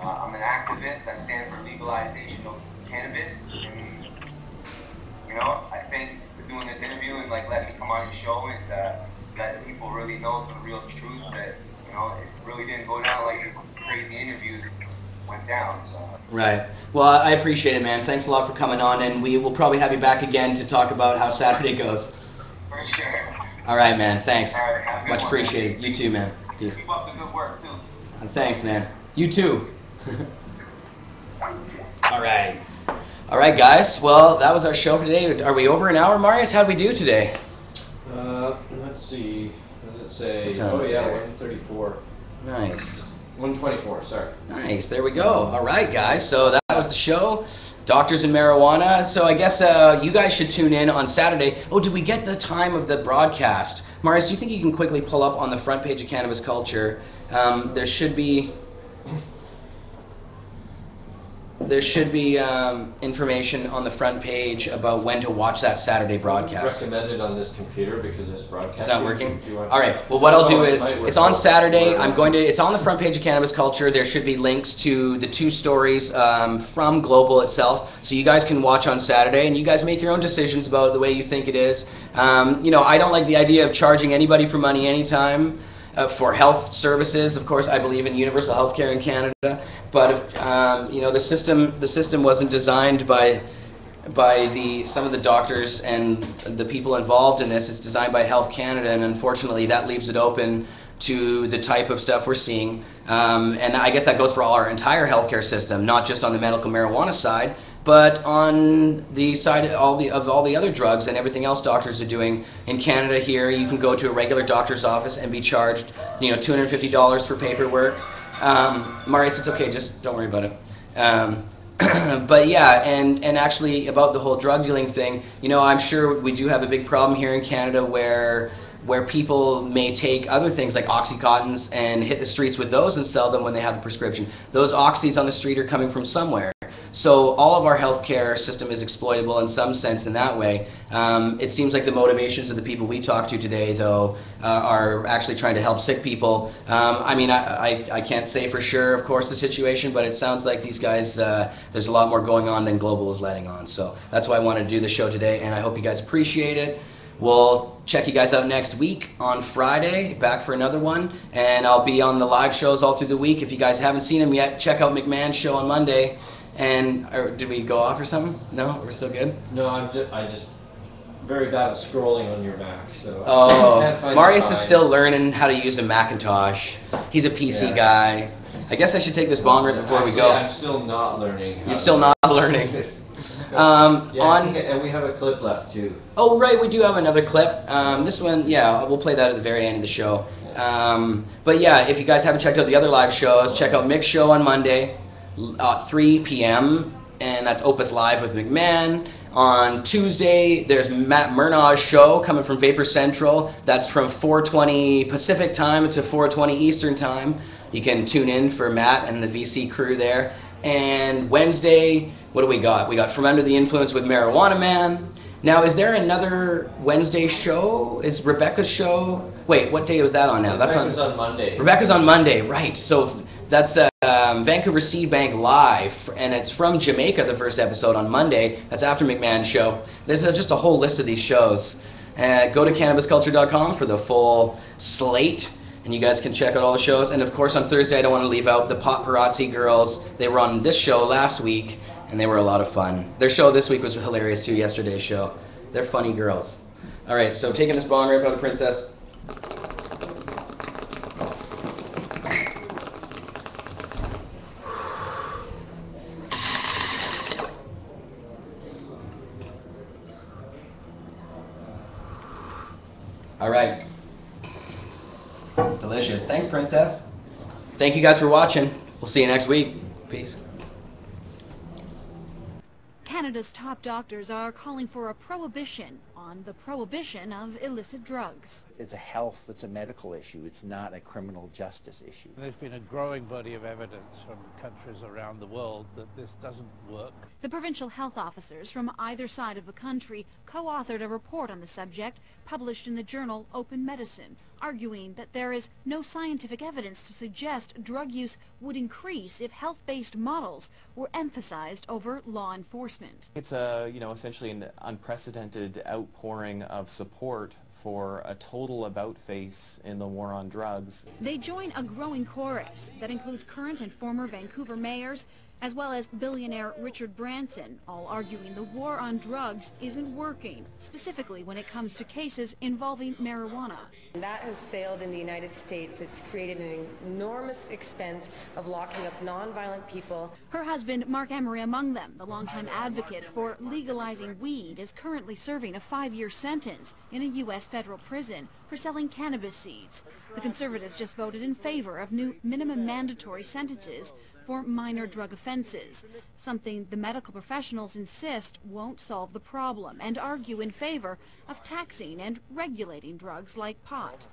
I'm an activist. I stand for legalization of cannabis, and you know, I think for doing this interview and like letting me come on your show and let people really know the real truth that you know it really didn't go down like this crazy interview went down. So. Right. Well, I appreciate it, man. Thanks a lot for coming on, and we will probably have you back again to talk about how Saturday goes. For sure. All right, man. Thanks. All right, have a good Much one, appreciated. man. You too, man. Peace. Keep up the good work too. Thanks, man. You too. All right. All right, guys. Well, that was our show for today. Are we over an hour, Marius? How'd we do today? Let's see. What does it say? What time Oh is yeah, it? 134. Nice. 124, sorry. Nice. There we go. All right, guys. So that was the show. Doctors and Marijuana. So I guess you guys should tune in on Saturday. Oh, did we get the time of the broadcast? Marius, do you think you can quickly pull up on the front page of Cannabis Culture? There should be information on the front page about when to watch that Saturday broadcast. Recommended on this computer because it's broadcasting. It's not working? All right. Well, what I'll do is, it's on Saturday. It's on the front page of Cannabis Culture. There should be links to the 2 stories from Global itself. So you guys can watch on Saturday, and you guys make your own decisions about the way you think it is. You know, I don't like the idea of charging anybody for money anytime. For health services, of course, I believe in universal health care in Canada, but if, you know, the system wasn't designed by some of the doctors and the people involved in this. It's designed by Health Canada, and unfortunately, that leaves it open to the type of stuff we're seeing. And I guess that goes for our entire healthcare system, not just on the medical marijuana side, but on the side of all the other drugs and everything else doctors are doing. In Canada here, you can go to a regular doctor's office and be charged, you know, $250 for paperwork. Marius, it's okay, just don't worry about it. But yeah, and actually about the whole drug dealing thing, you know, I'm sure we do have a big problem here in Canada where people may take other things like Oxycontins and hit the streets with those and sell them when they have a prescription. Those Oxys on the street are coming from somewhere. So all of our healthcare system is exploitable in some sense in that way. It seems like the motivations of the people we talk to today, though, are actually trying to help sick people. I mean, I can't say for sure, of course, the situation, but it sounds like these guys, there's a lot more going on than Global is letting on. So that's why I wanted to do the show today, and I hope you guys appreciate it. We'll check you guys out next week on Friday, back for another one, and I'll be on the live shows all through the week. If you guys haven't seen them yet, check out McMahon's show on Monday. And did we go off or something? No, we're still good. No, I just very bad at scrolling on your Mac. So oh, Marius is still learning how to use a Macintosh. He's a PC guy. I guess I should take this bong right before we go. I'm still not learning. You're still not learning. And we have a clip left too. Oh right, we do have another clip. This one, yeah, we'll play that at the very end of the show. But yeah, if you guys haven't checked out the other live shows, check out Mick's show on Monday. 3 p.m. and that's Opus Live with McMahon. On Tuesday, there's Matt Murnau's show coming from Vapor Central. That's from 4:20 Pacific time to 4:20 Eastern time. You can tune in for Matt and the VC crew there. And Wednesday, what do we got? We got From Under the Influence with Marijuana Man. Now, is there another Wednesday show? Is Rebecca's show? Wait, what day was that on now? Rebecca's on Monday. Rebecca's on Monday, right. So that's Vancouver Seed Bank Live, and it's from Jamaica, the first episode on Monday. That's after McMahon's show. There's just a whole list of these shows. Go to cannabisculture.com for the full slate, and you guys can check out all the shows. And of course, on Thursday, I don't want to leave out the Paparazzi Girls. They were on this show last week, and they were a lot of fun. Their show this week was hilarious too, yesterday's show. They're funny girls. All right, so taking this bong rip out of Princess. All right. Delicious. Thanks, Princess. Thank you guys for watching. We'll see you next week. Peace. Canada's top doctors are calling for a prohibition on on the prohibition of illicit drugs. It's a health, it's a medical issue. It's not a criminal justice issue. There's been a growing body of evidence from countries around the world that this doesn't work. The provincial health officers from either side of the country co-authored a report on the subject published in the journal Open Medicine, arguing that there is no scientific evidence to suggest drug use would increase if health-based models were emphasized over law enforcement. It's essentially an unprecedented outpouring of support for a total about-face in the war on drugs. They join a growing chorus that includes current and former Vancouver mayors, as well as billionaire Richard Branson, all arguing the war on drugs isn't working, specifically when it comes to cases involving marijuana. That has failed in the United States. It's created an enormous expense of locking up nonviolent people. Her husband, Mark Emery, among them, the longtime advocate for legalizing weed, is currently serving a 5-year sentence in a U.S. federal prison for selling cannabis seeds. The Conservatives just voted in favor of new minimum mandatory sentences for minor drug offenses, something the medical professionals insist won't solve the problem, and argue in favor of taxing and regulating drugs like pot.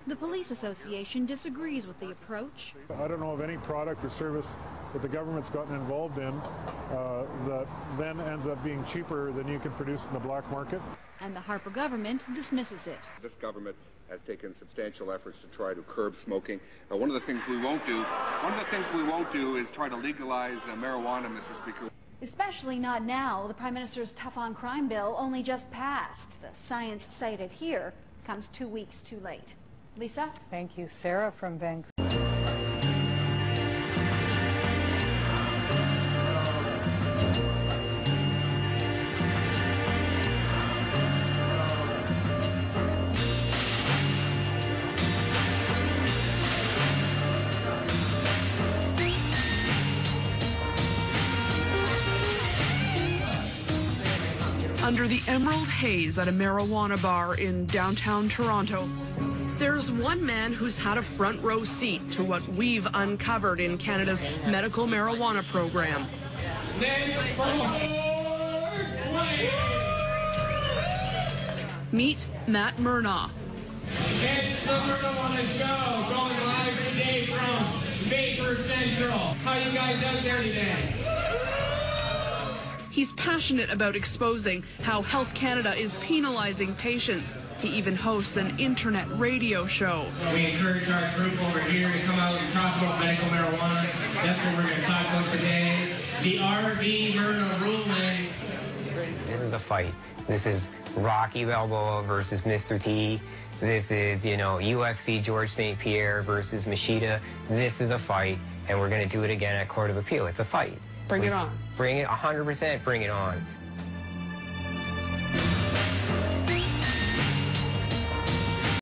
The Police Association disagrees with the approach. I don't know of any product or service that the government's gotten involved in that then ends up being cheaper than you can produce in the black market. And the Harper government dismisses it. This government has taken substantial efforts to try to curb smoking. One of the things we won't do is try to legalize marijuana, Mr. Speaker. Especially not now. The Prime Minister's tough-on-crime bill only just passed. The science cited here comes 2 weeks too late. Lisa? Thank you, Sarah from Vancouver. Under the emerald haze at a marijuana bar in downtown Toronto, there's one man who's had a front row seat to what we've uncovered in Canada's medical marijuana program. Meet Matt Murnaugh. It's the Marijuana Show, going live today from Vapor Central. How you guys out there today? He's passionate about exposing how Health Canada is penalizing patients. He even hosts an internet radio show. We encourage our group over here to come out and talk about medical marijuana. That's what we're going to talk about today. The RV Myrna ruling. This is a fight. This is Rocky Balboa versus Mr. T. This is, UFC George St. Pierre versus Machida. This is a fight, and we're going to do it again at Court of Appeal. It's a fight. Bring it on. Bring it, 100%, bring it on.